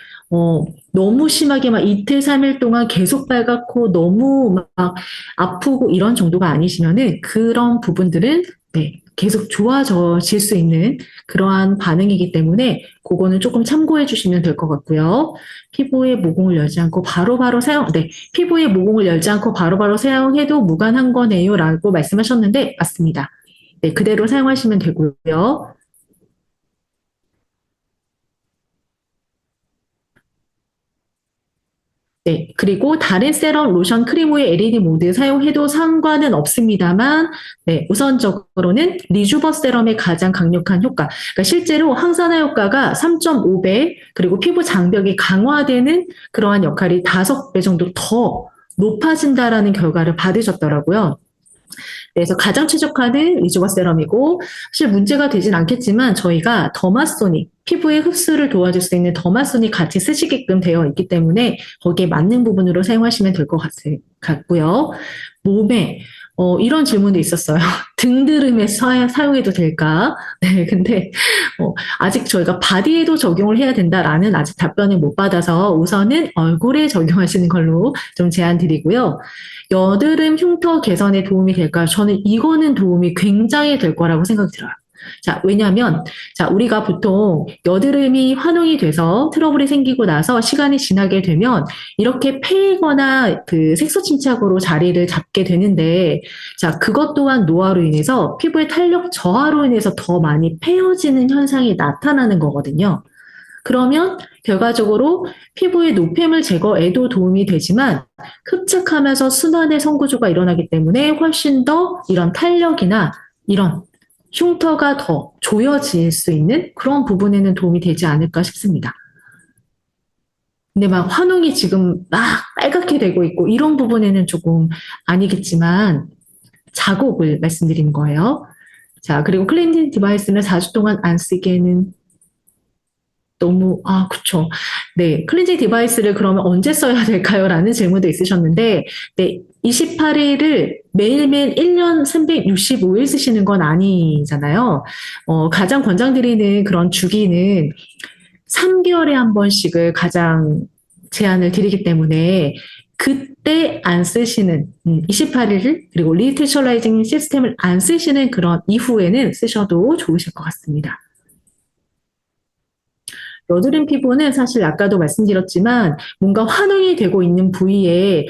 너무 심하게 막 이틀, 3일 동안 계속 빨갛고 너무 막 아프고 이런 정도가 아니시면은 그런 부분들은 네, 계속 좋아질 수 있는 그러한 반응이기 때문에 그거는 조금 참고해 주시면 될 것 같고요. 피부에 모공을 열지 않고 바로바로 네, 피부에 모공을 열지 않고 바로바로 사용해도 무관한 거네요라고 말씀하셨는데 맞습니다. 네, 그대로 사용하시면 되고요. 네, 그리고 다른 세럼, 로션, 크림 후에 LED 모드 사용해도 상관은 없습니다만, 네, 우선적으로는 리주버 세럼의 가장 강력한 효과. 그러니까 실제로 항산화 효과가 3.5배, 그리고 피부 장벽이 강화되는 그러한 역할이 5배 정도 더 높아진다라는 결과를 받으셨더라고요. 그래서 가장 최적화는 리조바 세럼이고 사실 문제가 되진 않겠지만 저희가 더마소닉 피부의 흡수를 도와줄 수 있는 더마소닉 같이 쓰시게끔 되어 있기 때문에 거기에 맞는 부분으로 사용하시면 될 것 같고요. 몸에 이런 질문도 있었어요. 등드름에 사용해도 될까? 네, 근데 아직 저희가 바디에도 적용을 해야 된다라는 아직 답변을 못 받아서 우선은 얼굴에 적용하시는 걸로 좀 제안 드리고요. 여드름 흉터 개선에 도움이 될까요? 저는 이거는 도움이 굉장히 될 거라고 생각이 들어요. 자, 왜냐하면 자, 우리가 보통 여드름이 환웅이 돼서 트러블이 생기고 나서 시간이 지나게 되면 이렇게 패이거나 그 색소 침착으로 자리를 잡게 되는데 자, 그것 또한 노화로 인해서 피부의 탄력 저하로 인해서 더 많이 패여지는 현상이 나타나는 거거든요. 그러면 결과적으로 피부의 노폐물 제거에도 도움이 되지만 흡착하면서 순환의 성구조가 일어나기 때문에 훨씬 더 이런 탄력이나 이런 흉터가 더 조여질 수 있는 그런 부분에는 도움이 되지 않을까 싶습니다. 근데 막 환웅이 지금 막 빨갛게 되고 있고 이런 부분에는 조금 아니겠지만 자국을 말씀드리는 거예요. 자, 그리고 클렌징 디바이스는 4주 동안 안 쓰기에는 너무, 그쵸. 네, 클렌징 디바이스를 그러면 언제 써야 될까요? 라는 질문도 있으셨는데, 네, 28일을 매일매일 1년 365일 쓰시는 건 아니잖아요. 가장 권장드리는 그런 주기는 3개월에 한 번씩을 가장 제한을 드리기 때문에 그때 안 쓰시는 28일을 그리고 리테셜라이징 시스템을 안 쓰시는 그런 이후에는 쓰셔도 좋으실 것 같습니다. 여드름 피부는 사실 아까도 말씀드렸지만 뭔가 환웅이 되고 있는 부위에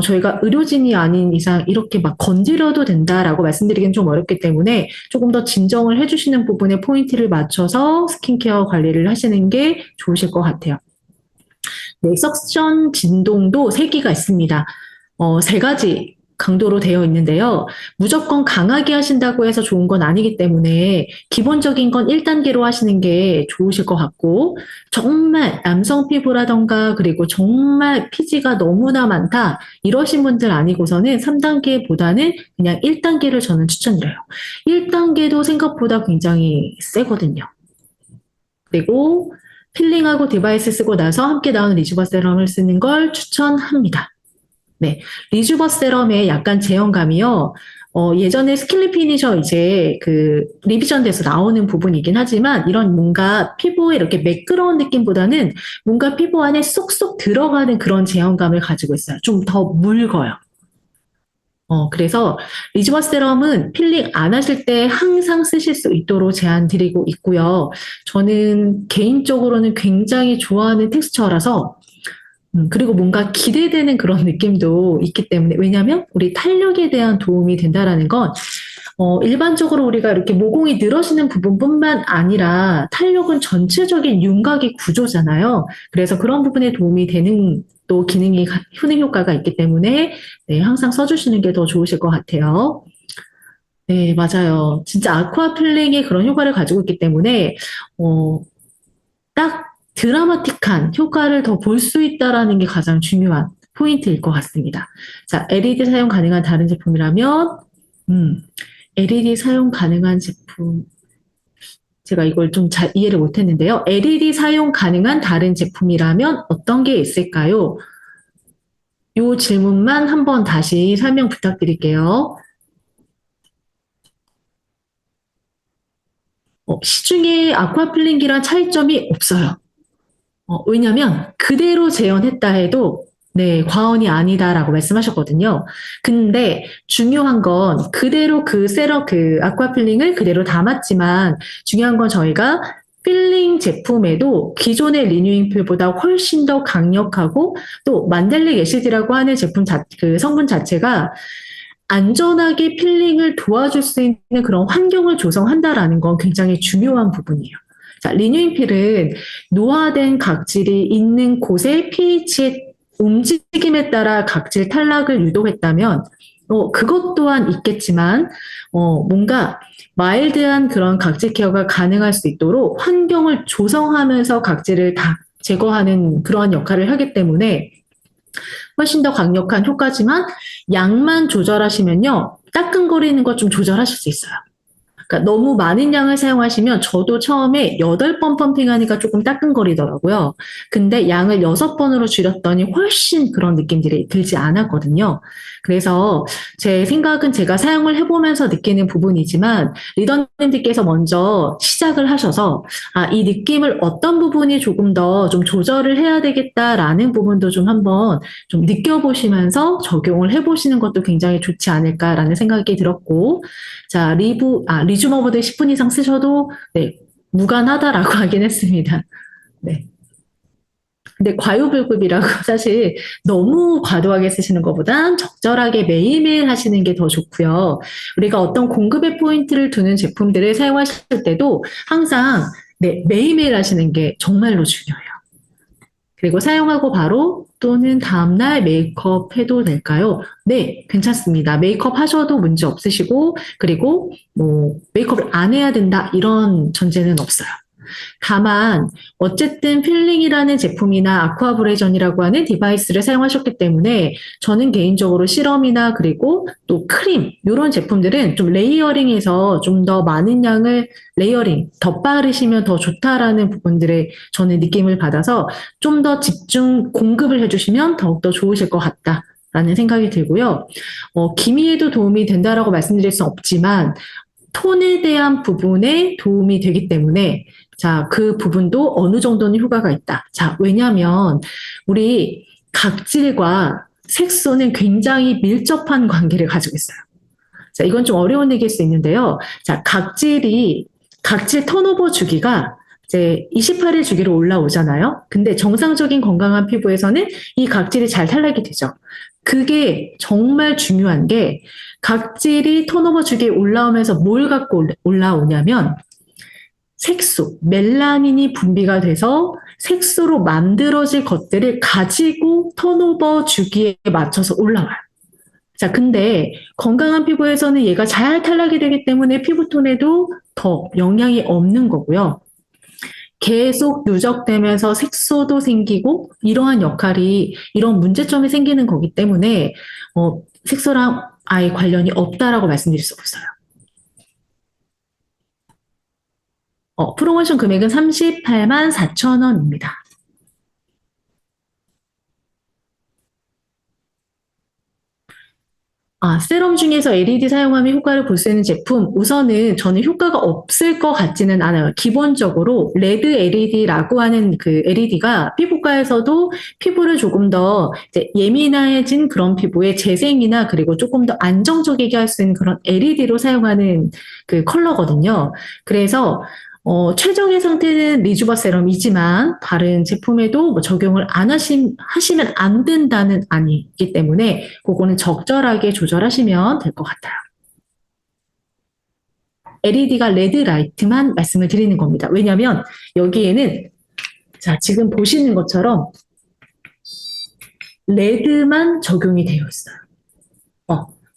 저희가 의료진이 아닌 이상 이렇게 막 건드려도 된다라고 말씀드리기는 좀 어렵기 때문에 조금 더 진정을 해주시는 부분에 포인트를 맞춰서 스킨케어 관리를 하시는 게 좋으실 것 같아요. 네, 석션 진동도 3개가 있습니다. 3가지 강도로 되어 있는데요. 무조건 강하게 하신다고 해서 좋은 건 아니기 때문에 기본적인 건 1단계로 하시는 게 좋으실 것 같고, 정말 남성 피부라던가 그리고 정말 피지가 너무나 많다 이러신 분들 아니고서는 3단계보다는 그냥 1단계를 저는 추천드려요. 1단계도 생각보다 굉장히 세거든요. 그리고 필링하고 디바이스 쓰고 나서 함께 나오는 리주버 세럼을 쓰는 걸 추천합니다. 네, 리주버 세럼의 약간 제형감이요. 예전에 스킬리 피니셔 이제 그 리비전 돼서 나오는 부분이긴 하지만 이런 뭔가 피부에 이렇게 매끄러운 느낌보다는 뭔가 피부 안에 쏙쏙 들어가는 그런 제형감을 가지고 있어요. 좀 더 묽어요. 그래서 리즈버 세럼은 필링 안 하실 때 항상 쓰실 수 있도록 제안 드리고 있고요. 저는 개인적으로는 굉장히 좋아하는 텍스처라서 그리고 뭔가 기대되는 그런 느낌도 있기 때문에 왜냐하면 우리 탄력에 대한 도움이 된다라는 건 일반적으로 우리가 이렇게 모공이 늘어지는 부분뿐만 아니라 탄력은 전체적인 윤곽의 구조잖아요. 그래서 그런 부분에 도움이 되는 또 기능이 효능 효과가 있기 때문에 네, 항상 써주시는 게 더 좋으실 것 같아요. 네, 맞아요. 진짜 아쿠아 필링이 그런 효과를 가지고 있기 때문에 딱 드라마틱한 효과를 더 볼 수 있다라는 게 가장 중요한 포인트일 것 같습니다. 자, LED 사용 가능한 다른 제품이라면, LED 사용 가능한 제품. 제가 이걸 좀 잘 이해를 못했는데요. LED 사용 가능한 다른 제품이라면 어떤 게 있을까요? 이 질문만 한번 다시 설명 부탁드릴게요. 시중에 아쿠아필링기랑 차이점이 없어요. 왜냐면 그대로 재현했다 해도 네, 과언이 아니다라고 말씀하셨거든요. 근데 중요한 건 그대로 그 그 아쿠아필링을 그대로 담았지만 중요한 건 저희가 필링 제품에도 기존의 리뉴잉 필보다 훨씬 더 강력하고 또 만델릭 애시드라고 하는 그 성분 자체가 안전하게 필링을 도와줄 수 있는 그런 환경을 조성한다라는 건 굉장히 중요한 부분이에요. 자, 리뉴잉필은 노화된 각질이 있는 곳의 pH의 움직임에 따라 각질 탈락을 유도했다면 그것 또한 있겠지만 뭔가 마일드한 그런 각질 케어가 가능할 수 있도록 환경을 조성하면서 각질을 다 제거하는 그러한 역할을 하기 때문에 훨씬 더 강력한 효과지만 양만 조절하시면요. 따끔거리는 거 좀 조절하실 수 있어요. 그러니까 너무 많은 양을 사용하시면 저도 처음에 8번 펌핑하니까 조금 따끔거리더라고요. 근데 양을 6번으로 줄였더니 훨씬 그런 느낌들이 들지 않았거든요. 그래서 제 생각은 제가 사용을 해보면서 느끼는 부분이지만 리더님들께서 먼저 시작을 하셔서 이 느낌을 어떤 부분이 조금 더 좀 조절을 해야 되겠다라는 부분도 좀 한번 좀 느껴보시면서 적용을 해보시는 것도 굉장히 좋지 않을까라는 생각이 들었고 자, 리주머보드 10분 이상 쓰셔도, 네, 무관하다라고 하긴 했습니다. 네. 근데 과유불급이라고 사실 너무 과도하게 쓰시는 것보단 적절하게 매일매일 하시는 게 더 좋고요. 우리가 어떤 공급의 포인트를 두는 제품들을 사용하실 때도 항상 네, 매일매일 하시는 게 정말로 중요해요. 그리고 사용하고 바로 또는 다음날 메이크업 해도 될까요? 네, 괜찮습니다. 메이크업 하셔도 문제 없으시고, 그리고 뭐, 메이크업을 안 해야 된다, 이런 전제는 없어요. 다만 어쨌든 필링이라는 제품이나 아쿠아브레이전이라고 하는 디바이스를 사용하셨기 때문에 저는 개인적으로 시럼이나 그리고 또 크림 이런 제품들은 좀 레이어링해서 좀 더 많은 양을 레이어링 덧바르시면 더 좋다라는 부분들에 저는 느낌을 받아서 좀 더 집중 공급을 해주시면 더욱더 좋으실 것 같다. 라는 생각이 들고요. 기미에도 도움이 된다라고 말씀드릴 수 없지만 톤에 대한 부분에 도움이 되기 때문에 자, 그 부분도 어느 정도는 효과가 있다. 자, 왜냐하면 우리 각질과 색소는 굉장히 밀접한 관계를 가지고 있어요. 자, 이건 좀 어려운 얘기일 수 있는데요. 자, 각질 턴오버 주기가 이제 28일 주기로 올라오잖아요. 근데 정상적인 건강한 피부에서는 이 각질이 잘 탈락이 되죠. 그게 정말 중요한 게 각질이 턴오버 주기에 올라오면서 뭘 갖고 올라오냐면 색소, 멜라닌이 분비가 돼서 색소로 만들어질 것들을 가지고 턴오버 주기에 맞춰서 올라와요. 자, 근데 건강한 피부에서는 얘가 잘 탈락이 되기 때문에 피부톤에도 더 영향이 없는 거고요. 계속 누적되면서 색소도 생기고 이러한 역할이 이런 문제점이 생기는 거기 때문에 색소랑 아예 관련이 없다라고 말씀드릴 수 없어요. 프로모션 금액은 38만 4천 원입니다. 세럼 중에서 LED 사용하면 효과를 볼 수 있는 제품, 우선은 저는 효과가 없을 것 같지는 않아요. 기본적으로 레드 LED라고 하는 그 LED가 피부과에서도 피부를 조금 더 이제 예민해진 그런 피부의 재생이나 그리고 조금 더 안정적이게 할 수 있는 그런 LED로 사용하는 그 컬러거든요. 그래서 최적의 상태는 리주버 세럼이지만 다른 제품에도 뭐 적용을 안 하시면 안 된다는 아니기 때문에 그거는 적절하게 조절하시면 될 것 같아요. LED가 레드 라이트만 말씀을 드리는 겁니다. 왜냐하면 여기에는 자, 지금 보시는 것처럼 레드만 적용이 되어 있어요.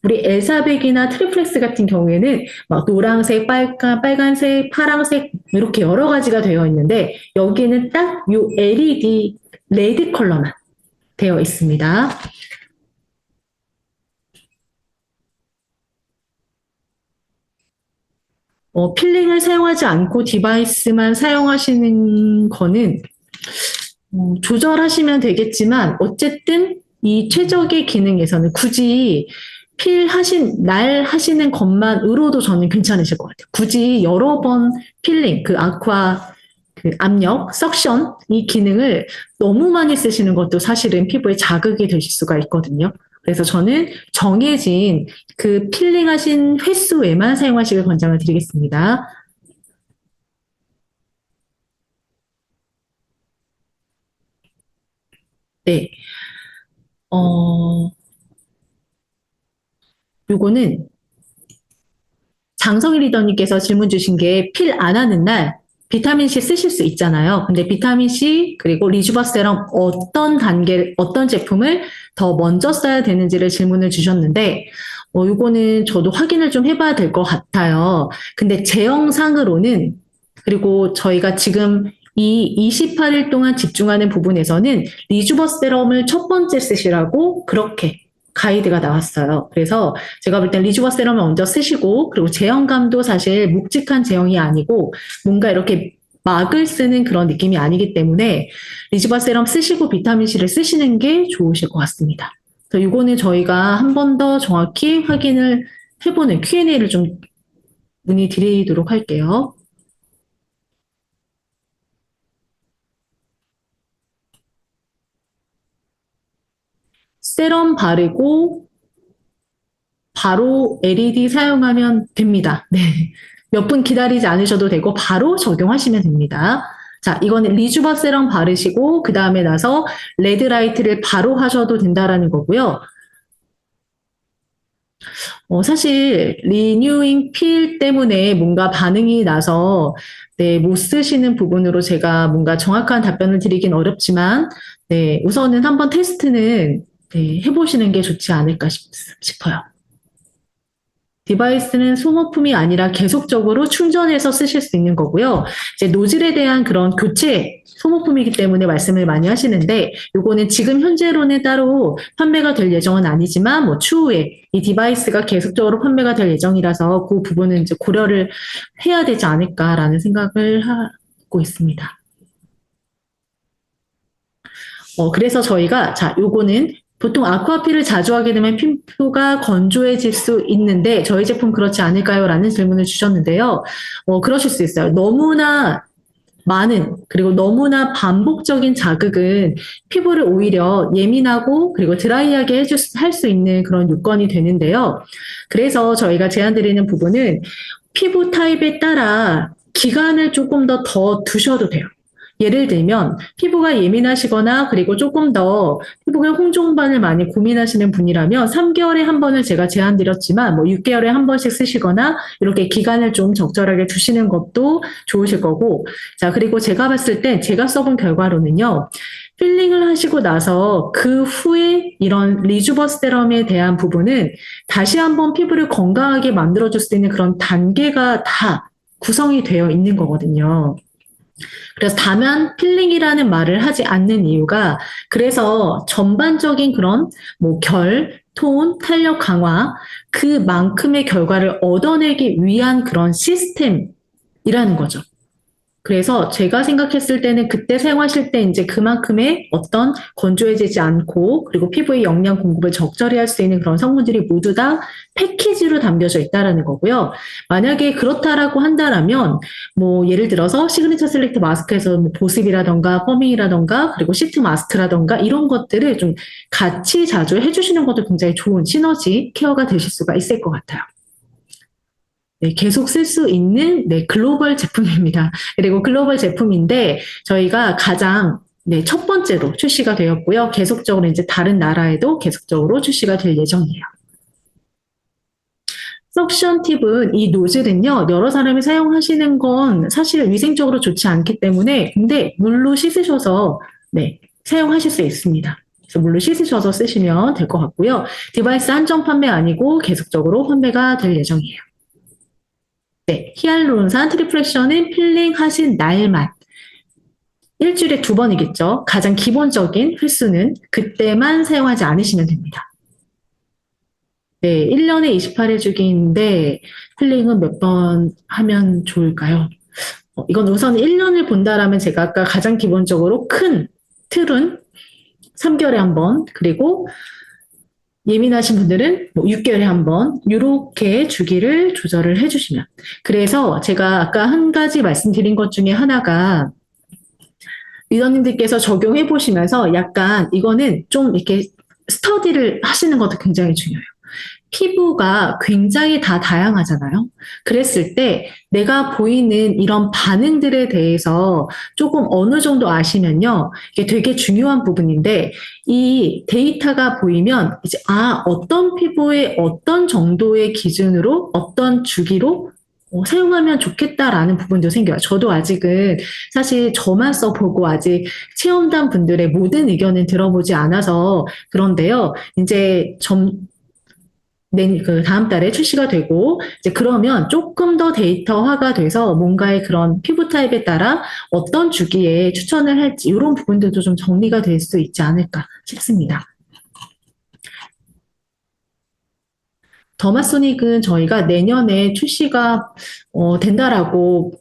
우리 엘사백이나 트리플렉스 같은 경우에는 막 노란색, 빨간색, 파란색 이렇게 여러 가지가 되어 있는데 여기는 딱 요 LED 레드 컬러만 되어 있습니다. 필링을 사용하지 않고 디바이스만 사용하시는 거는 조절하시면 되겠지만 어쨌든 이 최적의 기능에서는 굳이 날 하시는 것만으로도 저는 괜찮으실 것 같아요. 굳이 여러 번 필링, 그 아쿠아, 그 압력, 석션, 이 기능을 너무 많이 쓰시는 것도 사실은 피부에 자극이 되실 수가 있거든요. 그래서 저는 정해진 그 필링하신 횟수에만 사용하시길 권장을 드리겠습니다. 네. 어, 요거는 장성희 리더님께서 질문 주신 게 필 안 하는 날 비타민C 쓰실 수 있잖아요. 근데 비타민C 그리고 리주버 세럼 어떤 제품을 더 먼저 써야 되는지를 질문을 주셨는데 요거는 저도 확인을 좀 해봐야 될 것 같아요. 근데 제형상으로는 그리고 저희가 지금 이 28일 동안 집중하는 부분에서는 리주버 세럼을 첫 번째 쓰시라고 그렇게 가이드가 나왔어요. 그래서 제가 볼 땐 리주버 세럼을 먼저 쓰시고 그리고 제형감도 사실 묵직한 제형이 아니고 뭔가 이렇게 막을 쓰는 그런 느낌이 아니기 때문에 리주버 세럼 쓰시고 비타민C를 쓰시는 게 좋으실 것 같습니다. 그래서 이거는 저희가 한 번 더 정확히 확인을 해보는 Q&A를 좀 문의드리도록 할게요. 세럼 바르고 바로 LED 사용하면 됩니다. 네. 몇 분 기다리지 않으셔도 되고 바로 적용하시면 됩니다. 자, 이거는 리주버 세럼 바르시고 그 다음에 나서 레드라이트를 바로 하셔도 된다라는 거고요. 사실 리뉴잉 필 때문에 뭔가 반응이 나서 네, 못 쓰시는 부분으로 제가 뭔가 정확한 답변을 드리긴 어렵지만 네, 우선은 한번 테스트는 네, 해보시는 게 좋지 않을까 싶어요. 디바이스는 소모품이 아니라 계속적으로 충전해서 쓰실 수 있는 거고요. 이제 노즐에 대한 그런 교체 소모품이기 때문에 말씀을 많이 하시는데 요거는 지금 현재로는 따로 판매가 될 예정은 아니지만 뭐 추후에 이 디바이스가 계속적으로 판매가 될 예정이라서 그 부분은 이제 고려를 해야 되지 않을까라는 생각을 하고 있습니다. 그래서 저희가, 자, 요거는 보통 아쿠아필을 자주 하게 되면 피부가 건조해질 수 있는데 저희 제품 그렇지 않을까요? 라는 질문을 주셨는데요. 그러실 수 있어요. 너무나 많은, 그리고 너무나 반복적인 자극은 피부를 오히려 예민하고 그리고 드라이하게 할 수 있는 그런 요건이 되는데요. 그래서 저희가 제안드리는 부분은 피부 타입에 따라 기간을 조금 더 두셔도 돼요. 예를 들면 피부가 예민하시거나 그리고 조금 더 피부가 홍종반을 많이 고민하시는 분이라면 3개월에 한 번을 제가 제안드렸지만 뭐 6개월에 한 번씩 쓰시거나 이렇게 기간을 좀 적절하게 두시는 것도 좋으실 거고 자 그리고 제가 봤을 때 제가 써본 결과로는요 필링을 하시고 나서 그 후에 이런 리주버 세럼에 대한 부분은 다시 한번 피부를 건강하게 만들어줄 수 있는 그런 단계가 다 구성이 되어 있는 거거든요. 그래서 다만 필링이라는 말을 하지 않는 이유가 그래서 전반적인 그런 뭐 결, 톤, 탄력 강화 그만큼의 결과를 얻어내기 위한 그런 시스템이라는 거죠. 그래서 제가 생각했을 때는 그때 사용하실 때 이제 그만큼의 어떤 건조해지지 않고 그리고 피부의 영양 공급을 적절히 할 수 있는 그런 성분들이 모두 다 패키지로 담겨져 있다라는 거고요. 만약에 그렇다라고 한다라면 뭐 예를 들어서 시그니처 셀렉트 마스크에서 뭐 보습이라던가 퍼밍이라던가 그리고 시트 마스크라던가 이런 것들을 좀 같이 자주 해주시는 것도 굉장히 좋은 시너지 케어가 되실 수가 있을 것 같아요. 네, 계속 쓸 수 있는 네, 글로벌 제품입니다. 그리고 글로벌 제품인데 저희가 가장 네, 첫 번째로 출시가 되었고요. 계속적으로 이제 다른 나라에도 계속적으로 출시가 될 예정이에요. 석션 팁은 이 노즐은요, 여러 사람이 사용하시는 건 사실 위생적으로 좋지 않기 때문에 근데 물로 씻으셔서 네, 사용하실 수 있습니다. 그래서 물로 씻으셔서 쓰시면 될 것 같고요. 디바이스 한정 판매 아니고 계속적으로 판매가 될 예정이에요. 네, 히알루론산 트리플렉션은 필링 하신 날만 일주일에 2번이겠죠. 가장 기본적인 횟수는 그때만 사용하지 않으시면 됩니다. 네, 1년에 28일 주기인데 필링은 몇 번 하면 좋을까요? 이건 우선 1년을 본다라면 제가 아까 가장 기본적으로 큰 틀은 3개월에 한 번, 그리고 예민하신 분들은 뭐 6개월에 한 번, 이렇게 주기를 조절을 해주시면. 그래서 제가 아까 한 가지 말씀드린 것 중에 하나가 리더님들께서 적용해 보시면서 약간 이거는 좀 이렇게 스터디를 하시는 것도 굉장히 중요해요. 피부가 굉장히 다 다양하잖아요. 그랬을 때 내가 보이는 이런 반응들에 대해서 조금 어느 정도 아시면요. 이게 되게 중요한 부분인데 이 데이터가 보이면 이제 어떤 피부에 어떤 정도의 기준으로 어떤 주기로 사용하면 좋겠다라는 부분도 생겨요. 저도 아직은 사실 저만 써보고 아직 체험단 분들의 모든 의견은 들어보지 않아서 그런데요. 이제 그 다음 달에 출시가 되고 이제 그러면 조금 더 데이터화가 돼서 뭔가의 그런 피부 타입에 따라 어떤 주기에 추천을 할지 이런 부분들도 좀 정리가 될 수 있지 않을까 싶습니다. 더마소닉은 저희가 내년에 출시가 된다라고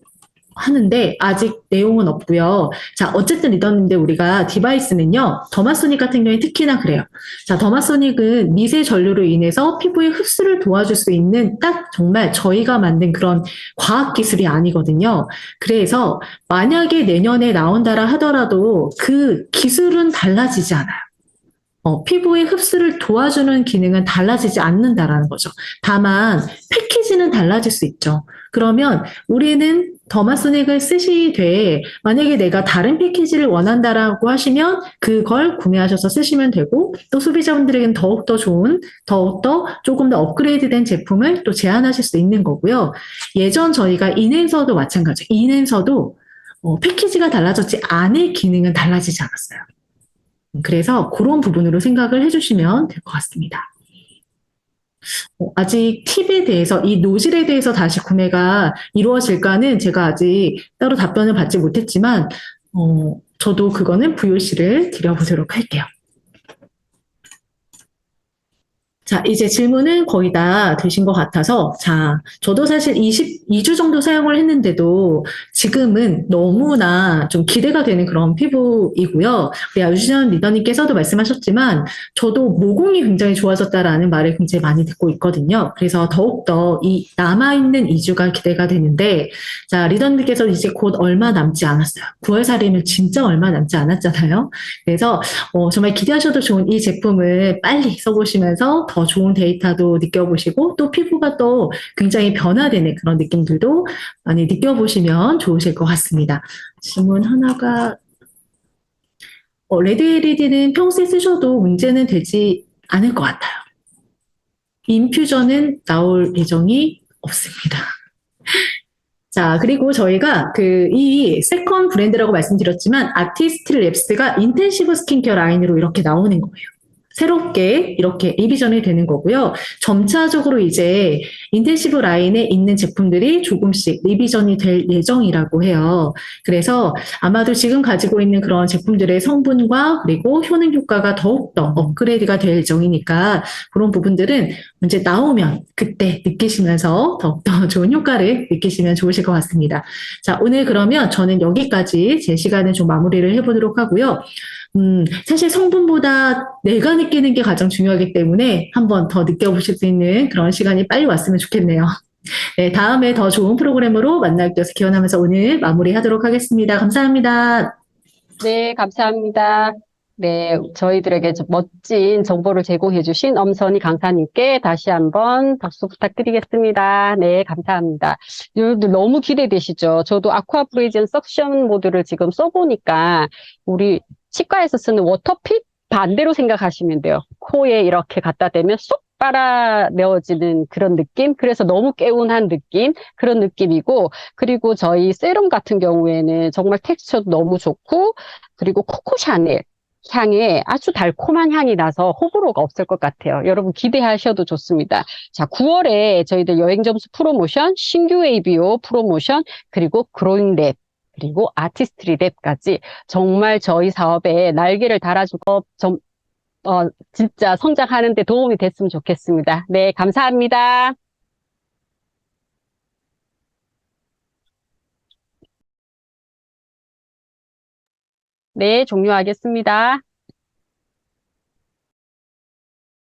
하는데 아직 내용은 없고요. 자, 어쨌든 리더님들 우리가 디바이스는요. 더마소닉 같은 경우에 특히나 그래요. 자, 더마소닉은 미세 전류로 인해서 피부의 흡수를 도와줄 수 있는 딱 정말 저희가 만든 그런 과학 기술이 아니거든요. 그래서 만약에 내년에 나온다라 하더라도 그 기술은 달라지지 않아요. 피부의 흡수를 도와주는 기능은 달라지지 않는다라는 거죠. 다만 패키지는 달라질 수 있죠. 그러면 우리는 더마 소닉을 쓰시되 만약에 내가 다른 패키지를 원한다라고 하시면 그걸 구매하셔서 쓰시면 되고 또 소비자분들에게는 더욱더 좋은 더욱더 조금 더 업그레이드된 제품을 또 제안하실 수 있는 거고요. 예전 저희가 인앤서도 마찬가지. 인앤서도 패키지가 달라졌지 안의 기능은 달라지지 않았어요. 그래서 그런 부분으로 생각을 해주시면 될 것 같습니다. 아직 팁에 대해서, 이 노즐에 대해서 다시 구매가 이루어질까는 제가 아직 따로 답변을 받지 못했지만, 저도 그거는 VOC를 드려보도록 할게요. 자, 이제 질문은 거의 다 되신 것 같아서, 자, 저도 사실 22주 정도 사용을 했는데도 지금은 너무나 좀 기대가 되는 그런 피부이고요. 우리 유시연 리더님께서도 말씀하셨지만, 저도 모공이 굉장히 좋아졌다라는 말을 굉장히 많이 듣고 있거든요. 그래서 더욱더 이 남아있는 2주가 기대가 되는데, 자, 리더님께서 이제 곧 얼마 남지 않았어요. 9월 살이면 진짜 얼마 남지 않았잖아요. 그래서 정말 기대하셔도 좋은 이 제품을 빨리 써보시면서 더 좋은 데이터도 느껴보시고 또 피부가 또 굉장히 변화되는 그런 느낌들도 많이 느껴보시면 좋으실 것 같습니다. 질문 하나가 레드 LED는 평소에 쓰셔도 문제는 되지 않을 것 같아요. 인퓨전은 나올 예정이 없습니다. 자, 그리고 저희가 이 세컨 브랜드라고 말씀드렸지만 아티스트 랩스가 인텐시브 스킨케어 라인으로 이렇게 나오는 거예요. 새롭게 이렇게 리비전이 되는 거고요. 점차적으로 이제 인텐시브 라인에 있는 제품들이 조금씩 리비전이 될 예정이라고 해요. 그래서 아마도 지금 가지고 있는 그런 제품들의 성분과 그리고 효능 효과가 더욱더 업그레이드가 될 예정이니까 그런 부분들은 이제 나오면 그때 느끼시면서 더욱더 좋은 효과를 느끼시면 좋으실 것 같습니다. 자, 오늘 그러면 저는 여기까지 제 시간을 좀 마무리를 해보도록 하고요. 사실 성분보다 내가 느끼는 게 가장 중요하기 때문에 한번 더 느껴보실 수 있는 그런 시간이 빨리 왔으면 좋겠네요. 네, 다음에 더 좋은 프로그램으로 만날 것을 기원하면서 오늘 마무리하도록 하겠습니다. 감사합니다. 네, 감사합니다. 네, 저희들에게 멋진 정보를 제공해주신 엄선희 강사님께 다시 한번 박수 부탁드리겠습니다. 네, 감사합니다. 여러분들 너무 기대되시죠? 저도 아쿠아브리즌 석션 모드를 지금 써보니까 우리 치과에서 쓰는 워터픽 반대로 생각하시면 돼요. 코에 이렇게 갖다 대면 쏙 빨아내어지는 그런 느낌? 그래서 너무 개운한 느낌? 그런 느낌이고, 그리고 저희 세럼 같은 경우에는 정말 텍스처도 너무 좋고, 그리고 코코 샤넬 향에 아주 달콤한 향이 나서 호불호가 없을 것 같아요. 여러분 기대하셔도 좋습니다. 자, 9월에 저희들 여행점수 프로모션, 신규 ABO 프로모션, 그리고 그로잉랩, 그리고 아티스트리 랩까지 정말 저희 사업에 날개를 달아주고 진짜 성장하는 데 도움이 됐으면 좋겠습니다. 네, 감사합니다. 네, 종료하겠습니다.